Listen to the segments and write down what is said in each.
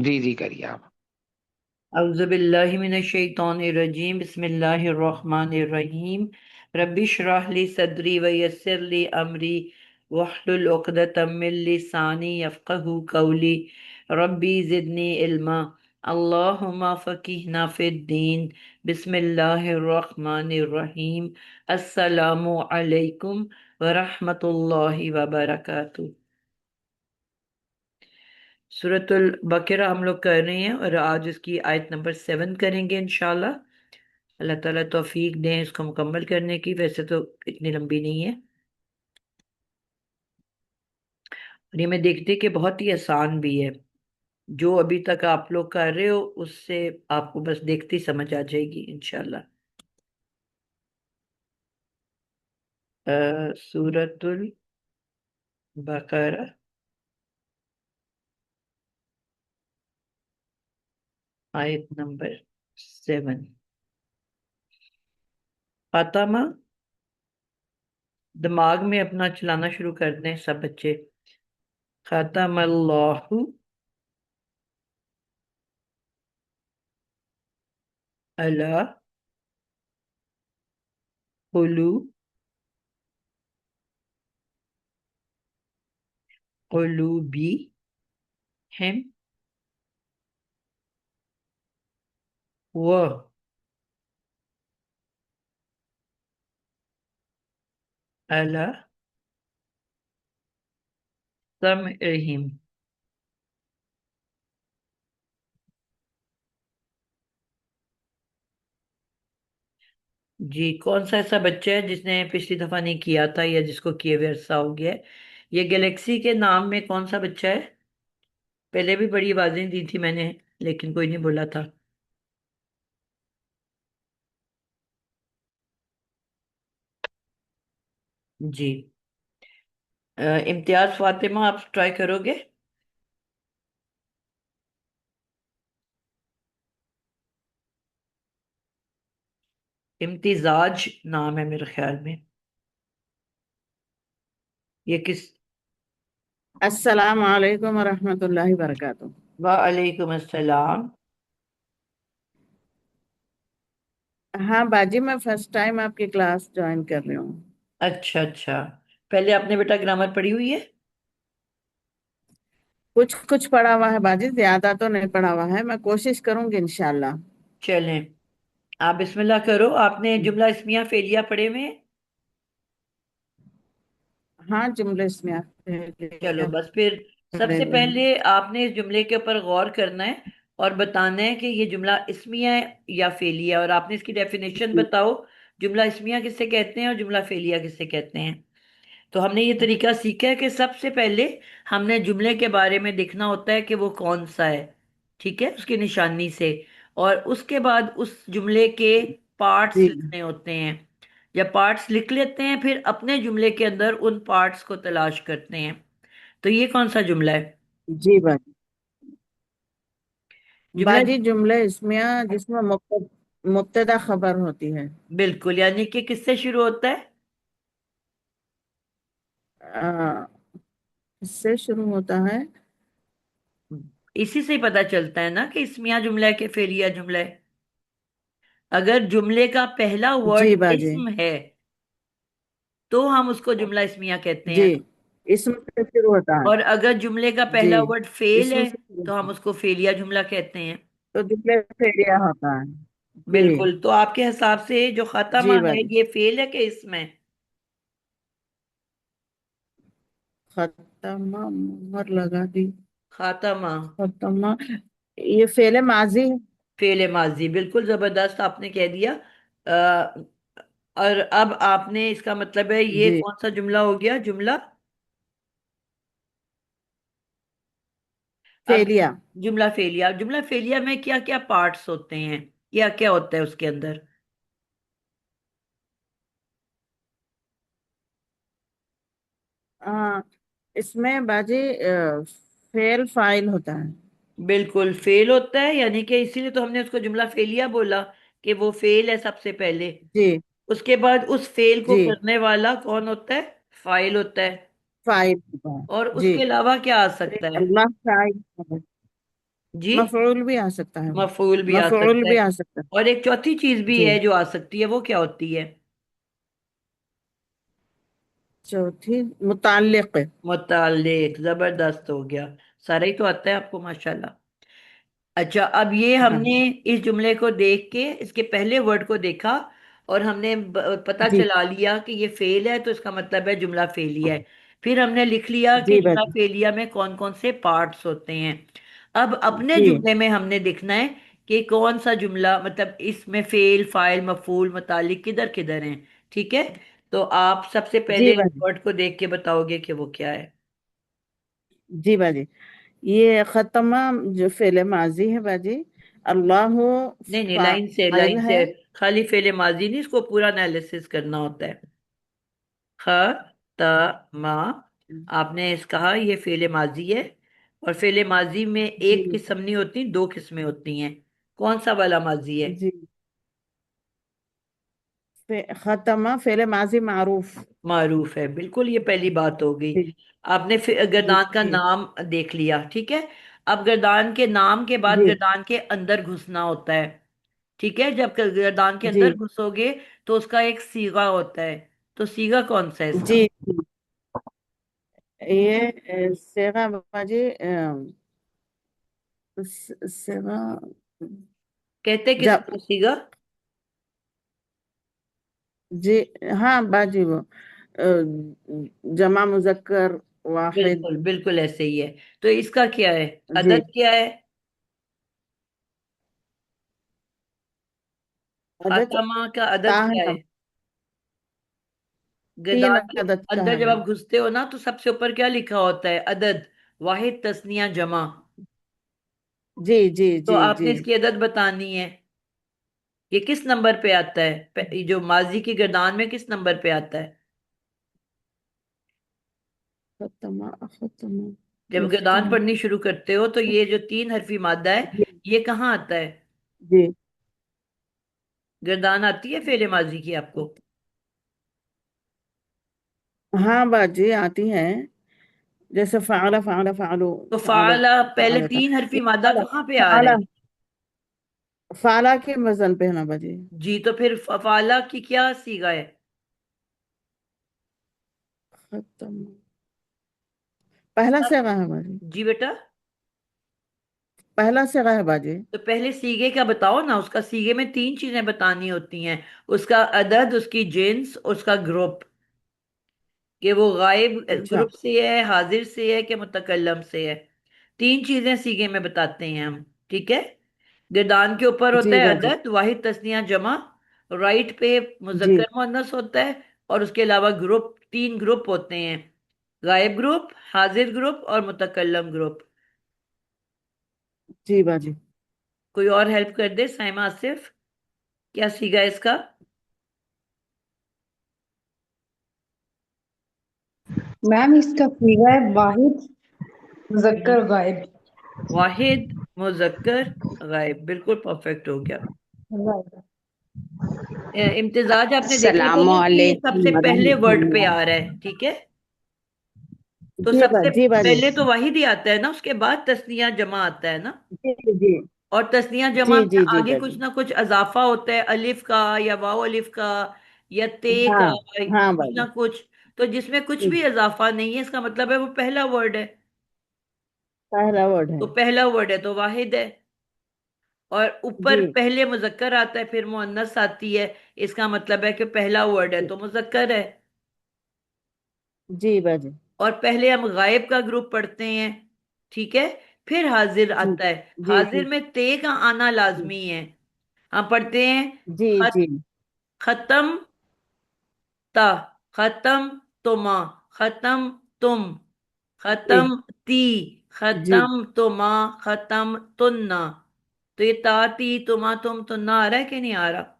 जी जी करिए आप। अऊज़ु बिल्लाहि मिनश शैतानिर रजीम बिस्मिल्लाहिर रहमानिर रहीम रब्बि इश्रह ली सदरी व यस्सिर ली अमरी वहलुल उक़दतम मिन लिसानी यफ़क़हू क़ौली रब्बी ज़िदनी इल्मा अल्लाहुम्मा फ़क़िहना फ़िद्दीन बिस्मिल्लाहिर रहमानिर रहीम अस्सलामु अलैकुम व रहमतुल्लाहि व बरकातुहू। सूरतुल बकरा हम लोग कर रहे हैं और आज इसकी आयत नंबर 7 करेंगे इंशाल्लाह। अल्लाह ताला तौफीक दें इसको मुकम्मल करने की। वैसे तो इतनी लंबी नहीं है और ये मैं देखती कि बहुत ही आसान भी है। जो अभी तक आप लोग कर रहे हो उससे आपको बस देखते ही समझ आ जाएगी इंशाल्लाह। सूरतुल बकरा आयत नंबर 7। फातिमा, दिमाग में अपना चलाना शुरू कर दें सब बच्चे। खतमल्लाहु अला कुलूबिहिम व अला समइहिम। जी, कौन सा ऐसा बच्चा है जिसने पिछली दफा नहीं किया था या जिसको किए हुए अरसा हो गया है? ये गैलेक्सी के नाम में कौन सा बच्चा है? पहले भी बड़ी आवाजें दी थी मैंने, लेकिन कोई नहीं बोला था। जी। इम्तियाज फातिमा, आप ट्राई करोगे? इम्तिजाज नाम है मेरे ख्याल में। ये किस? अस्सलाम वालेकुम वरहमतुल्लाहि वबरकातुहू। वालेकुम अस्सलाम। हाँ बाजी, मैं फर्स्ट टाइम आपकी क्लास ज्वाइन कर रही हूँ। अच्छा अच्छा। पहले आपने बेटा ग्रामर पढ़ी हुई है? कुछ कुछ पढ़ा हुआ है बाजी, ज्यादा तो नहीं पढ़ा हुआ है। मैं कोशिश करूंगी इंशाल्लाह। चलें, आप बिस्मिल्लाह करो। आपने जुमला इस्मिया फेलिया पढ़े हुए हैं? हाँ, जुमले इसमें चलो बस फिर पढ़े सबसे हुए हैं। पहले आपने इस जुमले के ऊपर गौर करना है और बताना है कि ये जुमला इस्मिया है या फेलिया, और आपने इसकी डेफिनेशन बताओ। जुमला इस्मिया किससे कहते हैं और जुमला फेलिया किससे कहते हैं? तो हमने ये तरीका सीखा है कि सबसे पहले हमने जुमले के बारे में देखना होता है कि वो कौन सा है, ठीक है, उसकी निशानी से। और उसके बाद उस जुमले के पार्ट्स जी लिखने होते हैं। जब पार्ट्स लिख लेते हैं फिर अपने जुमले के अंदर उन पार्ट्स को तलाश करते हैं। तो ये कौन सा जुमला है? जी बाजी। जुमला। बाजी, जुमले इसमें जिसमें मुब्तदा खबर होती है। बिल्कुल, यानी कि किससे शुरू होता है? आ, इससे शुरू होता है। इसी से ही पता चलता है ना कि इसमिया जुमला है कि फेलिया जुमला है। अगर जुमले का पहला वर्ड जी बाजी। इस्म है तो हम उसको जुमला इस्मिया कहते जी, हैं। इसमें से शुरू होता है। और अगर जुमले का जी, पहला वर्ड फेल इसमें है से शुरू तो होता हम है उसको फेलिया जुमला कहते हैं। तो जुमले फेरिया होता है। जी। बिल्कुल, तो आपके हिसाब से जो खातामा जी है बाजी। ये फेल है कि इसमें? खत्मा, मोहर लगा दी। खातामा। खत्मा, ये फेले माजी है। फेल माजी, बिल्कुल जबरदस्त आपने कह दिया। अ, और अब आपने इसका मतलब है ये जी। कौन सा जुमला हो गया? जुमला। अब फेलिया। जुमला फेलिया। जुमला फेलिया में क्या क्या पार्ट्स होते हैं? क्या क्या होता है उसके अंदर? आ, इसमें बाजी फेल फाइल होता है। बिल्कुल फेल होता है, यानी कि इसीलिए तो हमने उसको जुमला फेलिया बोला कि वो फेल है सबसे पहले। जी। उसके बाद उस फेल को जी, करने वाला कौन होता है? फाइल होता है। फाइल होता है। और जी। उसके अलावा क्या आ सकता है? अल्लाह फाइल है। जी। मफऊल भी आ सकता है। मफूल भी आ मफऊल सकता भी है। आ सकता है। और एक चौथी चीज भी जी। है जो आ सकती है, वो क्या होती है? चौथी, मुताल्लिक। मुताल्लिक, जबरदस्त हो गया। सारा ही तो आता है आपको, माशाल्लाह। अच्छा, अब ये हमने हाँ। इस जुमले को देख के इसके पहले वर्ड को देखा, और हमने पता जी। चला लिया कि ये फेल है, तो इसका मतलब है जुमला फेलिया है। फिर हमने लिख लिया कि जी जुमला बाजी। फेलिया में कौन कौन से पार्ट्स होते हैं। अब अपने जी। जुमले में हमने देखना है कि कौन सा जुमला, मतलब इसमें फेल, फाइल, मफूल, मुतालिक किधर किधर हैं। ठीक है। तो आप सबसे जी पहले बाजी। वर्ड को देख के बताओगे कि वो क्या है। जी बाजी। ये खत्मा जो फेले माजी है बाजी। अल्लाह नहीं नहीं, लाइन से फाइल लाइन से। है। खाली फेले माजी नहीं, इसको पूरा एनालिसिस करना होता है। ख त मा, आपने इस कहा ये फेले माजी है। और फेले माजी में जी। एक किस्म नहीं होती, दो किस्में होती हैं। कौन सा वाला माजी है? जी। खत्मा फेले माजी मारूफ। मारूफ है, बिल्कुल, ये पहली बात हो गई। जी। आपने फिर जी। गर्दान का नाम देख लिया, ठीक है। अब गर्दान के नाम के बाद जी। गर्दान के अंदर घुसना होता है। ठीक है, जब गर्दान के अंदर जी। घुसोगे तो उसका एक सीगा होता है। तो सीगा कौन सा है इसका? जी। ये सेगा बाजी, सेगा। कहते जब। किसको सीगा? जी। हाँ बाजी, वो जमा मुजक्कर वाहिद। बिल्कुल बिल्कुल ऐसे ही है। तो इसका क्या है? जी। अदद क्या है? अदद खातमा का ता अदद है क्या ना। है? तीन गदान के अदद का अंदर है जब आप बाजी। घुसते हो ना, तो सबसे ऊपर क्या लिखा होता है? अदद, वाहिद, तस्निया, जमा। जी। जी। तो जी। आपने जी। इसकी अदद बतानी है। ये किस नंबर पे आता है? ये जो माजी की गर्दान में किस नंबर पे आता है? खत्मा खत्मा जब गर्दान यफ्तह। पढ़नी शुरू करते हो तो ये जो तीन हरफी मादा है, जी। ये कहाँ आता है? जी। गर्दान आती है फेले माजी की आपको? हाँ बाजी आती है। जैसे फाला फाला फालू। तो फाला फाला पहले फाला था। तीन हरफी ये मादा फाला कहाँ पे आ रहा फाला है? फाला के वजन पे है ना बाजी। जी, तो फिर फाला की क्या सीगा है? खत्म। पहला सेगा है बाजी। जी बेटा। पहला सेगा है बाजी। तो पहले सीगे का बताओ ना, उसका सीगे में तीन चीजें बतानी होती हैं। उसका अदद, उसकी जिन्स, उसका ग्रुप। कि वो गायब अच्छा। ग्रुप से है, हाजिर से है, कि मुतकल्लम से है। तीन चीजें सीगे में बताते हैं हम। ठीक है। गर्दान के ऊपर होता जी है बाजी। अदद, वाहिद, तस्निया, जमा। राइट पे जी। मुजक्कर मुअन्नस होता है। और उसके अलावा ग्रुप, तीन ग्रुप होते हैं। गायब ग्रुप, हाजिर ग्रुप और मुतकल्लम ग्रुप। जी बाजी। कोई और हेल्प कर दे, साइमा, आसिफ। क्या सीगा इसका? मैम इसका सीगा है वाहिद हम्म, मुजक्कर गायब। वाहिद, मुजक्कर, गायब, बिल्कुल परफेक्ट हो गया। इम्तिजाज, आपने देखा था ना कि ये अस्सलामुअलैकुम सबसे पहले वर्ड पे वरहमतुल्लाह। आ रहा है, ठीक है। तो जी सबसे जी बाजी। पहले तो वाहिद ही आता है ना, उसके बाद तस्निया जमा आता है ना। जी। जी। और तस्निया जमा जी। में जी। जी आगे कुछ बाजी। ना कुछ अजाफा होता है, अलिफ का या वाव अलिफ का, या ते का, हाँ। हाँ कुछ ना बाजी। कुछ। तो जिसमें कुछ भी इजाफा नहीं है, इसका मतलब है वो पहला वर्ड है। पहला वर्ड तो है। पहला वर्ड है तो वाहिद है। और ऊपर जी। पहले मुजक्कर आता है, फिर मुअन्नस आती है। इसका मतलब है कि पहला वर्ड है जी। तो मुजक्कर है। जी बाजी। और पहले हम गायब का ग्रुप पढ़ते हैं। ठीक है। फिर हाजिर जी। आता है। जी। हाजिर जी। में ते का आना जी। लाजमी है। हम पढ़ते हैं जी। खत, जी। खत्म, ता, खत्म, तुमा, खत्म, तुम, जी। खत्म, ती, जी। खत्म, तुमा, खत्म, तुन्ना। तो ये ता, ती, तुमा, तुम, तुन्ना आ रहा है कि नहीं आ रहा?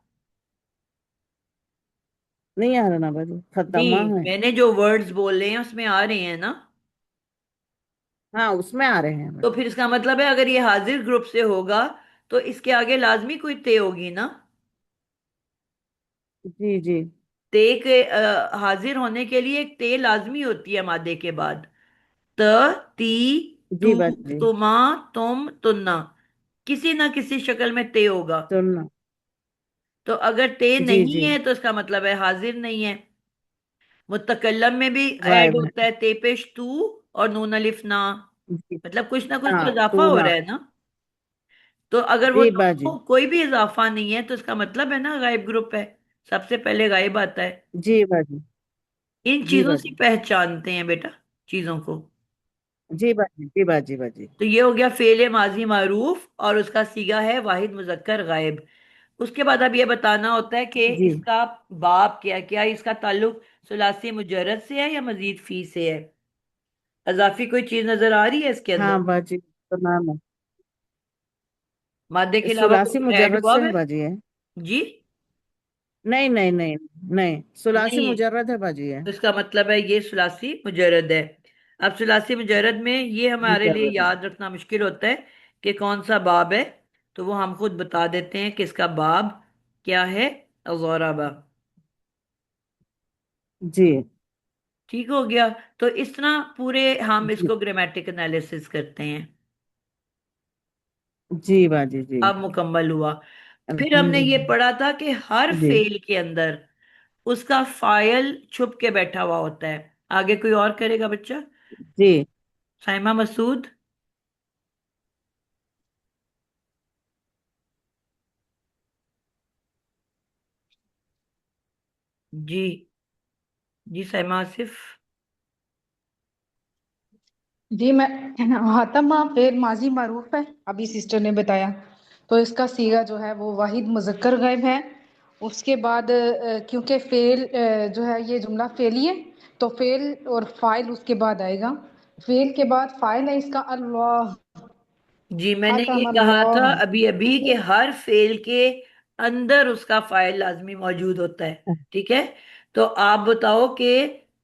नहीं आ रहा ना बाजी, खत्मा नहीं, है। मैंने जो वर्ड्स बोले हैं उसमें आ रहे हैं ना। हाँ उसमें आ रहे हैं तो बाजी। फिर इसका मतलब है अगर ये हाजिर ग्रुप से होगा तो इसके आगे लाजमी कोई ते होगी ना। जी। जी। ते के हाजिर होने के लिए एक ते लाजमी होती है मादे के बाद। त, ती, जी तू, बाजी। तुमा, तुम, तुन्ना। किसी ना किसी शक्ल में ते होगा। सुनना। तो अगर ते जी नहीं जी। है तो इसका मतलब है हाजिर नहीं है। मुतकल्लम में भी ऐड गायब है। होता है ते पेश तू और नून अलिफ ना, जी। मतलब कुछ ना कुछ तो हाँ, इजाफा तू हो ना। रहा है ना। तो अगर वो जी बाजी। दोनों कोई भी इजाफा नहीं है तो इसका मतलब है ना गायब ग्रुप है, सबसे पहले गायब आता है। जी बाजी। इन जी चीजों से बाजी। पहचानते हैं बेटा, चीजों को। जी बाजी। जी बाजी बाजी। तो ये हो गया फेले माजी मारूफ और उसका सीगा है वाहिद मुजक्कर गायब। उसके बाद अब ये बताना होता है कि जी। इसका बाब क्या, क्या इसका ताल्लुक सुलासी मुजर्रद से है या मजीद फी से है। अजाफी कोई चीज नजर आ रही है इसके हाँ अंदर, बाजी, तो नाम है। मादे के अलावा सुलासी कुछ ऐड मुजर्रद हुआ से है। है बाजी है। जी। नहीं नहीं नहीं। नहीं, सुलासी नहीं, मुजर्रद है बाजी है। तो इसका मतलब है ये सुलासी मुजर्रद है। अब सुलासी मुजर्रद में ये हमारे लिए मुजर्रद है। याद रखना मुश्किल होता है कि कौन सा बाब है। तो वो हम खुद बता देते हैं कि इसका बाब क्या है। अज़ोराबा। जी। ठीक हो गया। तो इस तरह पूरे हम जी। इसको ग्रामेटिक एनालिसिस करते हैं। जी बाजी जी। अब मुकम्मल हुआ। फिर हमने ये अल्हम्दुलिल्लाह। पढ़ा था कि हर जी। फेल के अंदर उसका फाइल छुप के बैठा हुआ होता है। आगे कोई और करेगा बच्चा। जी। साइमा मसूद। जी। जी साइमा आसिफ। जी मैं हातमा फिर माजी मारूफ है, अभी सिस्टर ने बताया। तो इसका सीगा जो है वो वाहिद मुजक्कर गायब है। उसके बाद क्योंकि फेल जो है ये जुमला फेली है, तो फेल और फाइल उसके बाद आएगा। फेल के बाद फाइल है इसका अल्लाह। जी मैंने ये हातम कहा था अल्लाह। अभी अभी कि हर फेल के अंदर उसका फाइल लाजमी मौजूद होता है। ठीक है। तो आप बताओ कि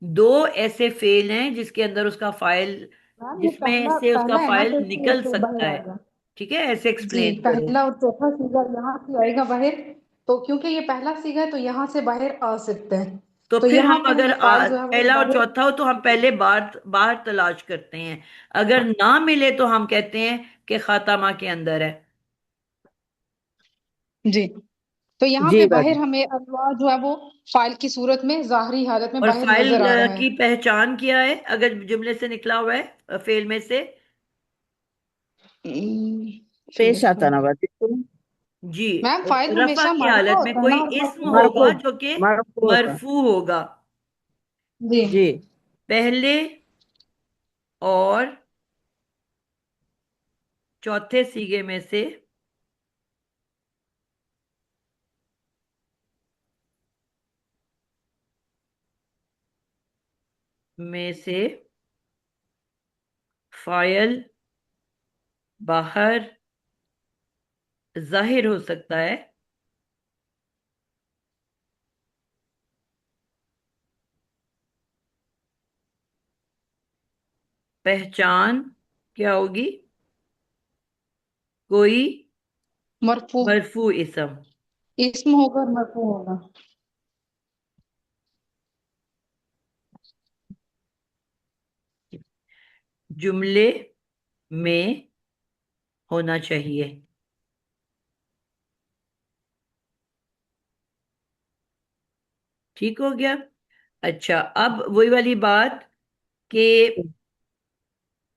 दो ऐसे फेल हैं जिसके अंदर उसका फाइल, मैम ये जिसमें पहला से उसका पहला है ना, फाइल तो निकल इसलिए सकता बाहर है। आएगा। ठीक है, ऐसे जी, एक्सप्लेन करो। पहला और चौथा सीगा यहाँ से आएगा बाहर। तो क्योंकि ये पहला सीगा है तो यहाँ से बाहर आ सकते हैं। तो तो फिर यहाँ हम पे अगर हमें फाइल जो है वो पहला और बाहर। चौथा हो तो हम पहले बाहर बाहर तलाश करते हैं। अगर ना मिले तो हम कहते हैं कि खातामा के अंदर है। जी, तो यहाँ पे जी बाहर बाजी। हमें अल्लाह जो है वो फाइल की सूरत में ज़ाहरी हालत में और बाहर फाइल नजर आ रहा है। की पहचान क्या है अगर जुमले से निकला हुआ है, फेल में से। पेश आता ना बाजी सुनो। जी। मैम फाइल रफा हमेशा की मरफा हालत में होता है कोई ना, और इस्म मरफू होता होगा मरफू। है। जो कि मरफू होता है। मरफू होगा। जी। जी। पहले और चौथे सीगे में से फाइल बाहर जाहिर हो सकता है। पहचान क्या होगी। कोई मरफू मरफू इस्म। इस्म होगा और मरफू होगा। जुमले में होना चाहिए। ठीक हो गया। अच्छा, अब वही वाली बात कि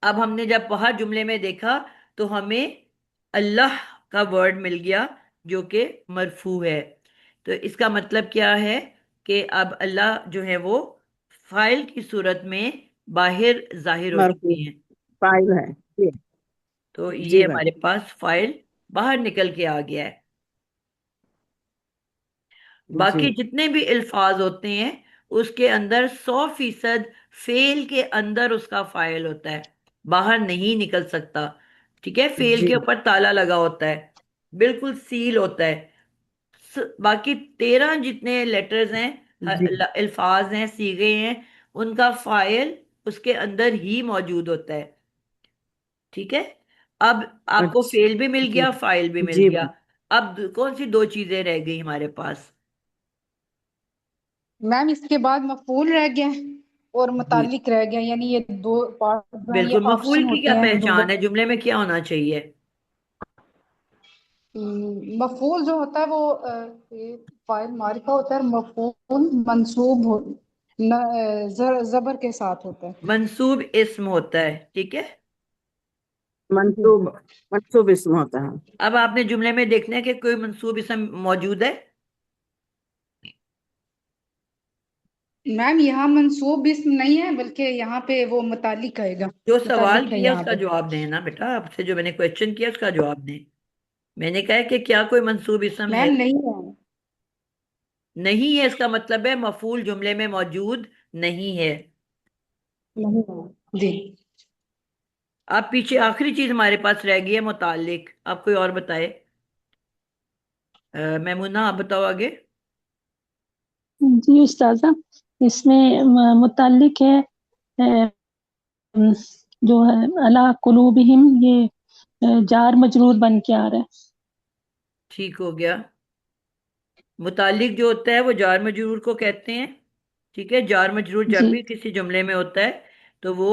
अब हमने जब बाहर जुमले में देखा तो हमें अल्लाह का वर्ड मिल गया जो कि मरफू है। तो इसका मतलब क्या है कि अब अल्लाह जो है वो फाइल की सूरत में बाहर जाहिर हो मरफू चुकी हैं। फाइल है। जी। तो ये जी हमारे बाजी। पास फाइल बाहर निकल के आ गया है। जी। बाकी जितने भी अल्फाज होते हैं उसके अंदर 100% फेल के अंदर उसका फाइल होता है, बाहर नहीं निकल सकता। ठीक है, फेल जी। के ऊपर ताला लगा होता है, बिल्कुल सील होता है। बाकी 13 जितने लेटर्स हैं, जी। अल्फाज हैं, सीगे हैं, उनका फाइल उसके अंदर ही मौजूद होता है। ठीक है। अब आपको अच्छा। फेल भी मिल जी। गया, फाइल भी मिल जी गया। बाजी। अब कौन सी दो चीजें रह गई हमारे पास। मैम इसके बाद मफूल रह गया है और जी मुतालिक रह गया, यानी ये दो पार्ट जो है ये बिल्कुल। मफूल ऑप्शन की होते क्या हैं पहचान जुमले। है, जुमले में क्या होना चाहिए। मफूल जो होता है वो ये फाइल मारिफा होता है, और मफूल मंसूब जबर के साथ होता है। मंसूब इस्म होता है, ठीक है। जी। मंसूब, मंसूब इसम होता है। अब आपने जुमले में देखना है कि कोई मंसूब इस्म मौजूद है। मैम यहाँ मंसूब इसम नहीं है, बल्कि यहाँ पे वो मुतालिक आएगा। जो सवाल मुतालिक है किया यहाँ उसका पे। जवाब देना बेटा, आपसे जो मैंने क्वेश्चन किया उसका जवाब दें। मैंने कहा है कि क्या कोई मंसूब इस्म है। मैम नहीं है। नहीं है इसका मतलब है मफूल जुमले में मौजूद नहीं है। नहीं है जी। अब पीछे आखिरी चीज हमारे पास रह गई है मुतालिक। आप कोई और बताए। मैमुना आप बताओ आगे। जी उस्ताजा, इसमें मुतालिक है जो है अला कुलूबिहिम, ये जार मजरूर बन के आ रहा है। ठीक हो गया। मुतालिक जो होता है वो जार मजरूर को कहते हैं। ठीक है, जार मजरूर जब जी भी किसी जुमले में होता है तो वो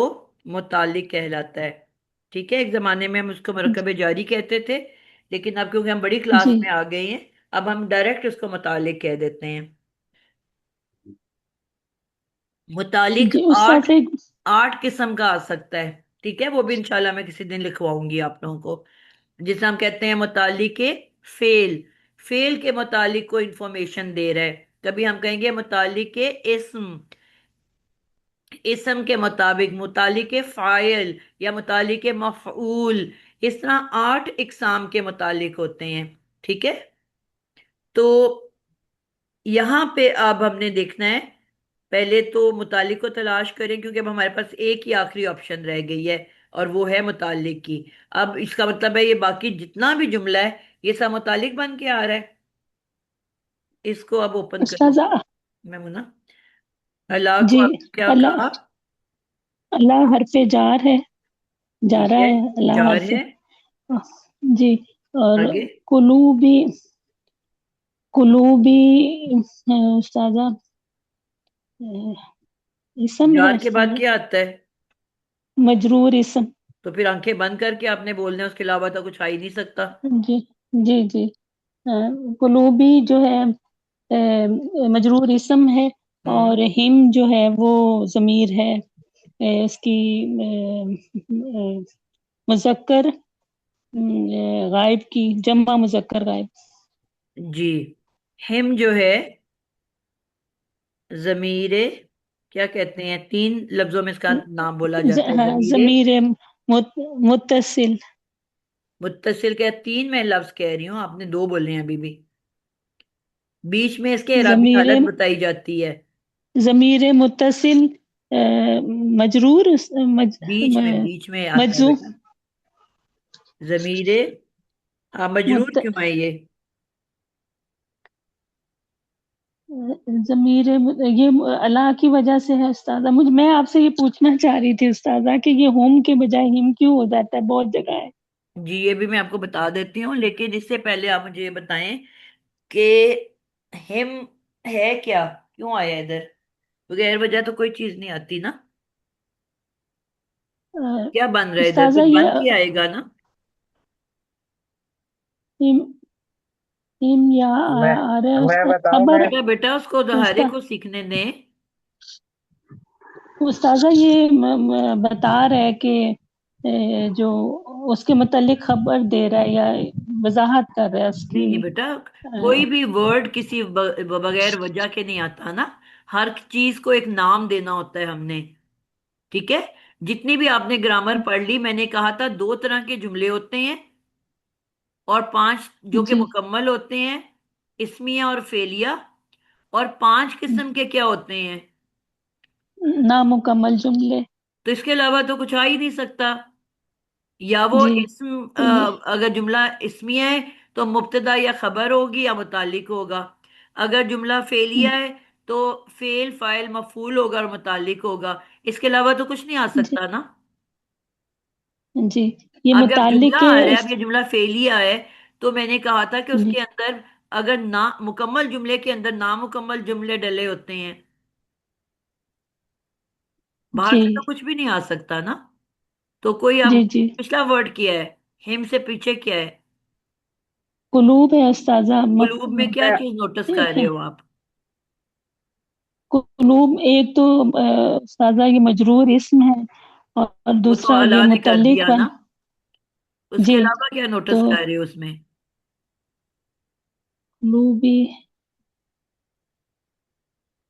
मुतालिक कहलाता है। ठीक है, एक जमाने में हम उसको मरकब जारी कहते थे, लेकिन अब क्योंकि हम बड़ी जी क्लास में आ गए हैं, अब हम डायरेक्ट उसको मुतालिक कह देते हैं। मुतालिक जी आठ उस्ताजा, आठ किस्म का आ सकता है। ठीक है, वो भी इंशाल्लाह मैं किसी दिन लिखवाऊंगी आप लोगों को। जिसे हम कहते हैं मुतालिक फेल। फेल के मुतालिक को इंफॉर्मेशन दे रहा है। कभी हम कहेंगे मुतालिक इस्म, इस्म के मुताबिक मुतालिक फाइल या मुतालिक मफऊल। इस तरह आठ इकसाम के मुतालिक होते हैं। ठीक है, तो यहाँ पे अब हमने देखना है। पहले तो मुतालिक को तलाश करें, क्योंकि अब हमारे पास एक ही आखिरी ऑप्शन रह गई है, और वो है मुतालिक की। अब इसका मतलब है ये बाकी जितना भी जुमला है ये सब मुतालिक बन के आ रहा है। इसको अब ओपन करें। उस्ताजा मैं मुना अल्लाह को जी, आपने क्या अल्लाह, कहा। अल्लाह हरफे जार है, ठीक जारा है, है अल्लाह जार हरफे। है। जी, और आगे कुलूबी, कुलूबी उस्ताजा इसम है जार के बाद उस्ताजा, क्या आता है। मजरूर इसम। तो फिर आंखें बंद करके आपने बोलना है, उसके अलावा तो कुछ आ ही नहीं सकता। जी जी जी, कुलूबी जो है मजरूर इसम है, हम्म। और हिम जो है वो जमीर है, इसकी मुजक्कर गायब की, जम्मा मुजक्कर गायब। जी, हिम जो है जमीरे, क्या कहते हैं, तीन लफ्जों में इसका नाम बोला जाता है, हाँ, जमीरे जमीर मुत्तसिल। मुत्तसिल का तीन मैं लफ्ज कह रही हूँ, आपने दो बोले हैं अभी भी। बीच में इसके इराबी जमीर, हालत बताई जाती है। जमीर मुत्तसिल मजरूर बीच में आता है मजू बेटा जमीरे। हाँ, मजरूर मुत, क्यों है ये। जमीर ये अल्लाह की वजह से है उस्तादा। मुझे, मैं आपसे ये पूछना चाह रही थी उस्तादा कि ये होम के बजाय हिम क्यों हो जाता है, बहुत जगह है। जी, ये भी मैं आपको बता देती हूँ, लेकिन इससे पहले आप मुझे ये बताएं कि हिम है क्या, क्यों आया इधर। बगैर वजह तो कोई चीज नहीं आती ना। क्या बन रहा है इधर, उस्तादा कुछ ये बन के आएगा ना। हिम, हिम यहाँ मैं आ रहा है मैं उस्ताद, बताऊं खबर। मैं। बेटा बेटा उसको दोहारे उस्ता को सीखने दें। उस्तादा ये बता रहा है कि जो उसके मुतालिक खबर दे रहा है या वजाहत कर रहा है नहीं उसकी। नहीं बेटा, कोई अ, भी वर्ड किसी बगैर वजह के नहीं आता ना। हर चीज को एक नाम देना होता है हमने। ठीक है, जितनी भी आपने ग्रामर पढ़ ली, मैंने कहा था दो तरह के जुमले होते हैं, और पांच जो कि जी, मुकम्मल होते हैं, इस्मिया और फेलिया। और पांच किस्म के क्या होते हैं। नामुकम्मल जुमले। तो इसके अलावा तो कुछ आ ही नहीं सकता। या वो जी, इस्म तो ये अगर जुमला इस्मिया है तो मुब्तदा या खबर होगी या मुतालिक होगा। अगर जुमला फेलिया है तो फेल फाइल मफूल होगा और मुतालिक होगा। इसके अलावा तो कुछ नहीं आ जी सकता ना। जी, ये अब जब जुमला मुतालिक आ रहा है, अब ये जुमला फेलिया है, तो मैंने कहा था कि जी उसके अंदर अगर ना मुकम्मल जुमले के अंदर नामुकम्मल जुमले डले होते हैं, बाहर से तो कुछ भी नहीं आ सकता ना। तो कोई अब जी जी पिछला वर्ड क्या है, हिम से पीछे क्या है। قلوب ہے استاذہ قلوب میں کیا چیز نوٹس کر رہے ہو آپ؟ قلوب ایک تو استاذہ یہ مجرور اسم ہے، اور وہ تو دوسرا یہ اللہ نے کر متعلق دیا بن. نا، اس کے جی علاوہ کیا تو نوٹس کر رہے ہو اس میں؟ قلوبی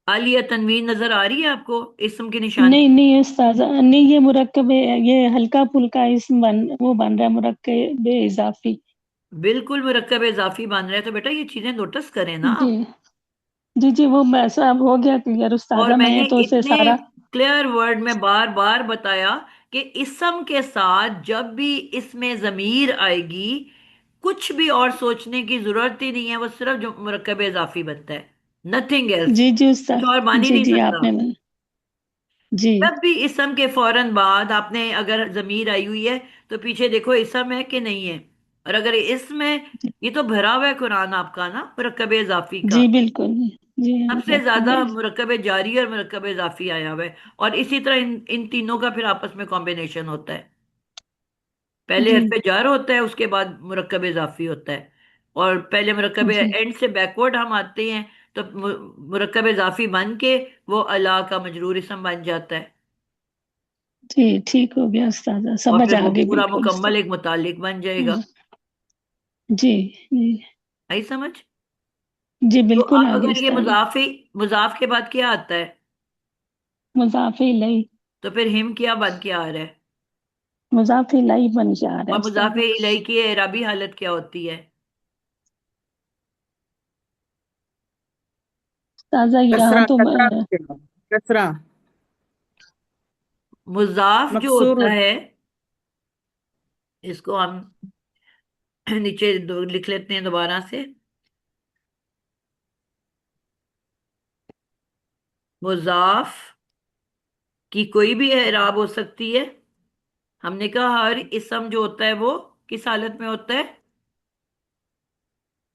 عالیہ تنوین نظر آ رہی ہے آپ کو اسم کی نشانی؟ نہیں استاذہ نہیں، یہ مرکب ہے، یہ ہلکا پھلکا اسم وہ بن رہا ہے مرکب اضافی. بالکل مرکب اضافی بن رہا ہے، تو بیٹا یہ چیزیں نوٹس کریں نا جی آپ۔ جی جی، وہ ایسا ہو گیا کلیئر اور استاذہ، میں میں نے تو اسے اتنے سارا. کلیئر ورڈ میں بار بار بتایا کہ اسم کے ساتھ جب بھی اس میں ضمیر آئے گی، کچھ بھی اور سوچنے کی ضرورت ہی نہیں ہے، وہ صرف جو مرکب اضافی بنتا ہے، نتھنگ ایلس، جی جی کچھ استاد، اور بن ہی جی نہیں جی سکتا۔ آپ نے جی جب بھی اسم کے فوراً بعد آپ نے اگر ضمیر آئی ہوئی ہے تو پیچھے دیکھو اسم ہے کہ نہیں ہے، اور اگر اسم ہے، یہ تو بھرا ہوا ہے قرآن آپ کا نا مرکب اضافی کا، جی بالکل. جی سب سے مرکب زیادہ مرکب جاری اور مرکب اضافی آیا ہوا ہے، اور اسی طرح ان تینوں کا پھر آپس میں کمبینیشن ہوتا ہے، پہلے جی حرف جر ہوتا ہے، اس کے بعد مرکب اضافی ہوتا ہے، اور پہلے مرکب جی اینڈ سے بیکورڈ ہم آتے ہیں تو مرکب اضافی بن کے وہ اللہ کا مجرور اسم بن جاتا ہے، جی ٹھیک ہو گیا استاذہ، اور سمجھ پھر آ وہ گئی پورا بالکل مکمل استاد. ایک متعلق بن جائے گا۔ جی جی آئی سمجھ؟ جی تو بالکل اب آ گئی اگر یہ استاذہ. مضاف کے بعد کیا آتا ہے، مضاف الیہ، تو پھر ہم کیا بن کے آ رہا ہے، مضاف الیہ بن جا رہا ہے اور مضاف استاذہ. الیہ کی اعرابی حالت کیا ہوتی ہے؟ استاذہ یہاں کسرہ تو کسرہ کسرہ مضاف جو مکسور ہوتا ہے، اس کو ہم نیچے لکھ لیتے ہیں دوبارہ سے، مضاف کی کوئی بھی اعراب ہو سکتی ہے، ہم نے کہا ہر اسم جو ہوتا ہے وہ کس حالت میں ہوتا ہے؟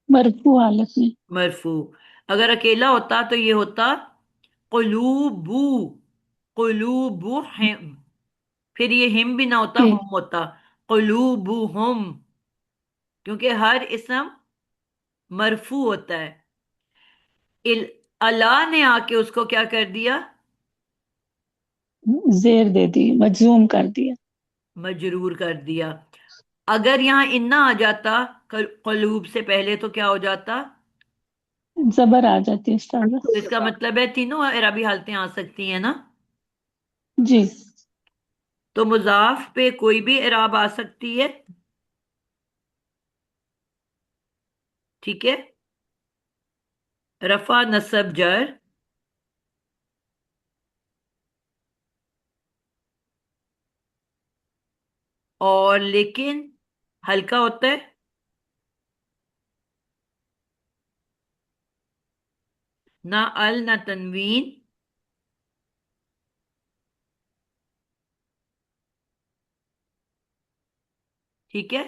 مرفوع حالت میں. مرفوع۔ اگر اکیلا ہوتا تو یہ ہوتا قلوبو، قلوبو ہم، پھر یہ ہم بھی نہ ہوتا، جی ہم ہوتا قلوبہم، کیونکہ ہر اسم مرفوع ہوتا ہے۔ اللہ نے آ کے اس کو کیا کر دیا؟ زیر دے دی، مجزوم کر دیا. مجرور کر دیا۔ اگر یہاں انا آ جاتا قلوب سے پہلے تو کیا ہو جاتا؟ زبر آ جاتی ہے استاذہ. تو اس کا مطلب ہے تینوں اعرابی حالتیں آ سکتی ہیں نا، جی تو مضاف پہ کوئی بھی اعراب آ سکتی ہے، ٹھیک ہے، رفع نصب جر، اور لیکن ہلکا ہوتا ہے، نہ ال نہ تنوین، ٹھیک ہے،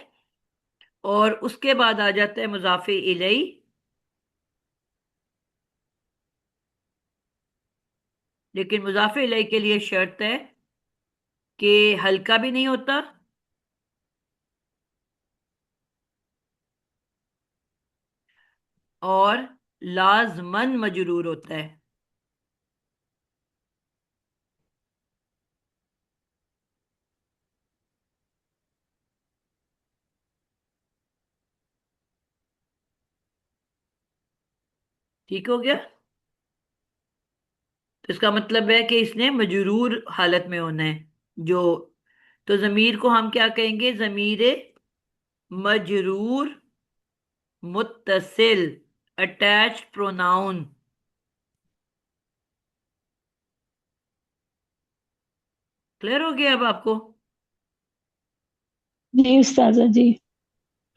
اور اس کے بعد آ جاتا ہے مضاف الیہ، لیکن مضاف الیہ کے لیے شرط ہے کہ ہلکا بھی نہیں ہوتا اور لازمن مجرور ہوتا ہے۔ ٹھیک ہو گیا؟ تو اس کا مطلب ہے کہ اس نے مجرور حالت میں ہونا ہے، جو تو ضمیر کو ہم کیا کہیں گے؟ ضمیر مجرور متصل، اٹیچ پروناؤن، کلیئر ہو گیا اب آپ کو؟ جی استاذہ جی.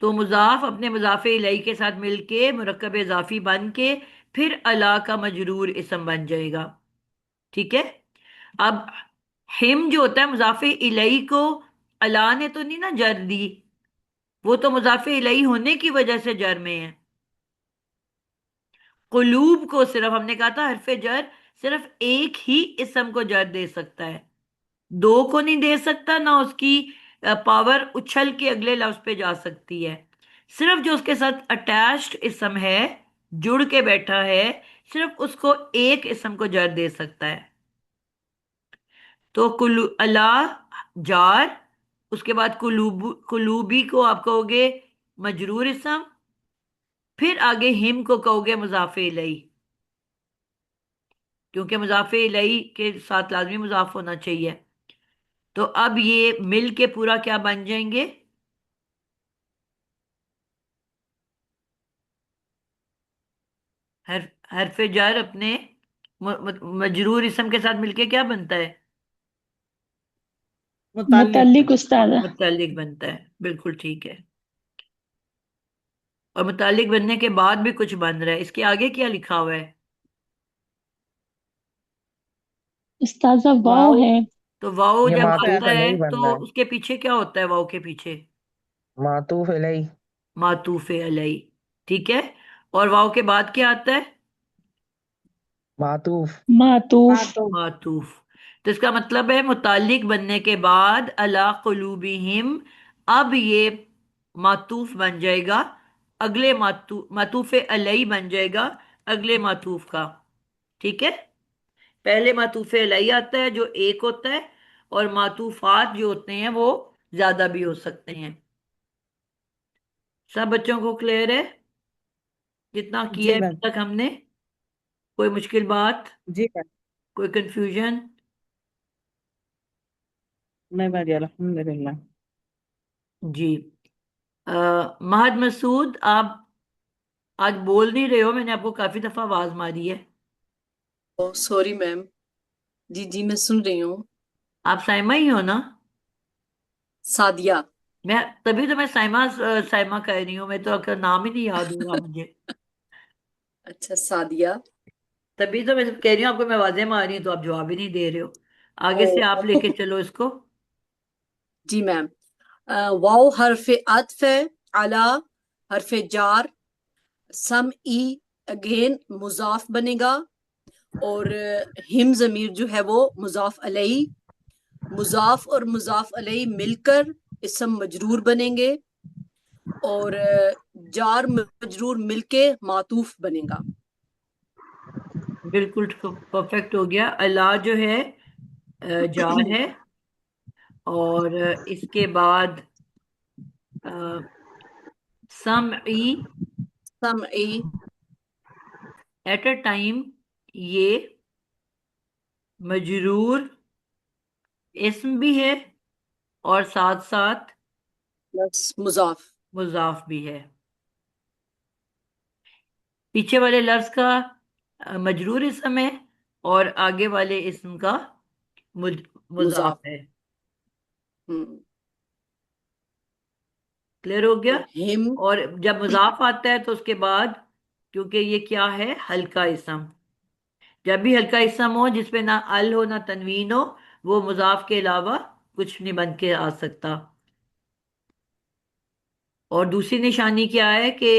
تو مضاف اپنے مضاف الیہ کے ساتھ مل کے مرکب اضافی بن کے پھر اللہ کا مجرور اسم بن جائے گا، ٹھیک ہے۔ اب ہم جو ہوتا ہے مضاف الیہ کو اللہ نے تو نہیں نا جر دی، وہ تو مضاف الیہ ہونے کی وجہ سے جر میں ہے۔ قلوب کو صرف ہم نے کہا تھا حرف جر صرف ایک ہی اسم کو جر دے سکتا ہے، دو کو نہیں دے سکتا، نہ اس کی پاور اچھل کے اگلے لفظ پہ جا سکتی ہے، صرف جو اس کے ساتھ اٹیچڈ اسم ہے، جڑ کے بیٹھا ہے، صرف اس کو ایک اسم کو جر دے سکتا ہے. تو کلو اللہ جار، اس کے بعد قلوبی کو آپ کہو گے مجرور اسم، پھر آگے ہم کو کہو گے مضاف الیہ، کیونکہ مضاف الیہ کے ساتھ لازمی مضاف ہونا چاہیے. تو اب یہ مل کے پورا کیا بن جائیں گے؟ حرف جر اپنے مجرور اسم کے ساتھ مل کے کیا بنتا ہے؟ متعلق استاذہ. متعلق بنتا ہے، بالکل ٹھیک ہے. اور متعلق بننے کے بعد بھی کچھ بن رہا ہے، اس کے آگے کیا لکھا ہوا ہے؟ استاذہ واو واو ہے. تو واؤ یہ جب معطوف آتا ہے علیہ بن تو رہا ہے. اس کے پیچھے کیا ہوتا ہے؟ واؤ کے پیچھے معطوف علیہ. معطوف علیہ، ٹھیک ہے. اور واؤ کے بعد کیا آتا ہے؟ معطوف. معطوف. معطوف. تو اس کا مطلب ہے متعلق بننے کے بعد علی قلوبہم، اب یہ معطوف بن جائے گا اگلے معطوف علیہ بن جائے گا اگلے معطوف کا. ٹھیک ہے، پہلے معطوف علیہ آتا ہے جو ایک ہوتا ہے، اور معطوفات جو ہوتے ہیں وہ زیادہ بھی ہو سکتے ہیں. سب بچوں کو کلیئر ہے جتنا کیا جی ہے ابھی بھائی. تک ہم نے؟ کوئی مشکل بات، جی بھائی. کوئی کنفیوژن؟ نہیں بھائی، الحمدللہ. جی. مہد مسعود، آپ آج بول نہیں رہے ہو، میں نے آپ کو کافی دفعہ آواز ماری ہے. Sorry ma'am. جی جی میں سن رہی ہوں. آپ سائمہ ہی ہو نا؟ سعدیہ. میں تبھی تو میں سائمہ کہہ رہی ہوں، میں تو آپ کا نام ہی نہیں یاد ہو رہا مجھے. اچھا سعدیہ. تبھی تو میں کہہ رہی ہوں آپ کو، میں آوازیں مار رہی ہوں تو آپ جواب ہی نہیں دے رہے ہو. آگے سے آپ لے کے چلو اس کو. جی میم. واو حرف عطف ہے، علی حرف جار، سم ای اگین مضاف بنے گا، اور ہم ضمیر جو ہے وہ مضاف علیہ. مضاف اور مضاف علیہ مل کر اسم مجرور بنیں گے، اور جار مجرور مل کے معطوف بنے گا. بالکل پرفیکٹ ہو گیا. اللہ جو ہے جار ہے، اور اس کے بعد سمعی، سمعی ایٹ اے ٹائم، یہ مجرور اسم بھی ہے اور ساتھ ساتھ پلس مضاف. مضاف بھی ہے. پیچھے والے لفظ کا مجرور اسم ہے اور آگے والے اسم کا مضاف. مضاف ہے. ہم. کلیئر ہو گیا؟ اور ہم. اور جب مضاف آتا ہے تو اس کے بعد، کیونکہ یہ کیا ہے، ہلکا اسم، جب بھی ہلکا اسم ہو جس پہ نہ ال ہو نہ تنوین ہو، وہ مضاف کے علاوہ کچھ نہیں بن کے آ سکتا. اور دوسری نشانی کیا ہے کہ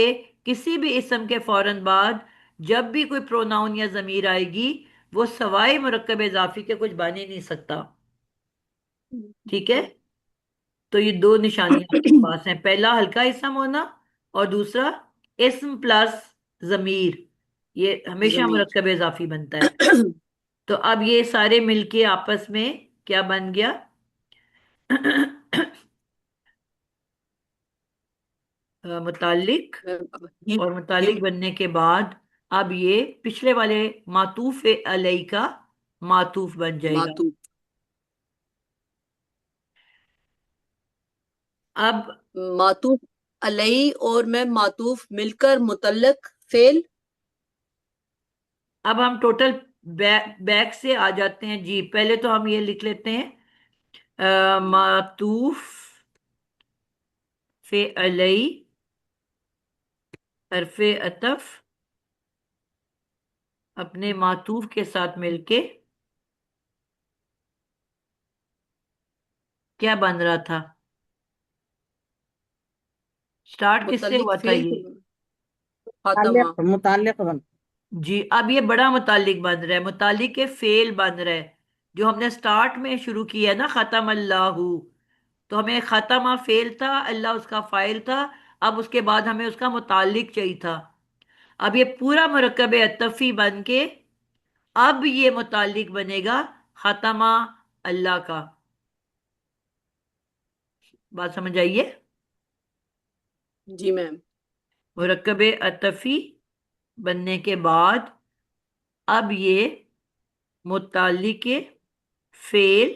کسی بھی اسم کے فوراً بعد جب بھی کوئی پروناؤن یا ضمیر آئے گی، وہ سوائے مرکب اضافی کے کچھ بن ہی نہیں سکتا. ٹھیک ہے، تو یہ دو نشانیاں آپ کے پاس ہیں، پہلا ہلکا اسم ہونا، اور دوسرا اسم پلس ضمیر، یہ ہمیشہ ضمیر. مرکب اضافی بنتا ہے. تو اب یہ سارے مل کے آپس میں کیا بن گیا؟ متعلق. اور ہم متعلق بننے کے بعد اب یہ پچھلے والے معطوف علیہ کا معطوف بن جائے گا. معطوف. اب معطوف علیہ اور میں معطوف مل کر متعلق فعل. اب ہم ٹوٹل بیک سے آ جاتے ہیں. جی پہلے تو ہم یہ لکھ لیتے ہیں معطوف علیہ حرف عطف اپنے معطوف کے ساتھ مل کے کیا بن رہا تھا؟ سٹارٹ کس سے متعلق ہوا تھا فعل یہ؟ خاتمہ. متعلق بن. جی اب یہ بڑا متعلق بن رہا ہے، متعلق کے فعل بن رہا ہے جو ہم نے سٹارٹ میں شروع کیا ہے نا، ختم اللہ. تو ہمیں ختمہ فعل تھا، اللہ اس کا فاعل تھا. اب اس کے بعد ہمیں اس کا متعلق چاہیے تھا. اب یہ پورا مرکب عطفی بن کے اب یہ متعلق بنے گا ختمہ اللہ کا. بات سمجھ آئیے؟ جی میم. مرکب عطفی بننے کے بعد اب یہ متعلق فعل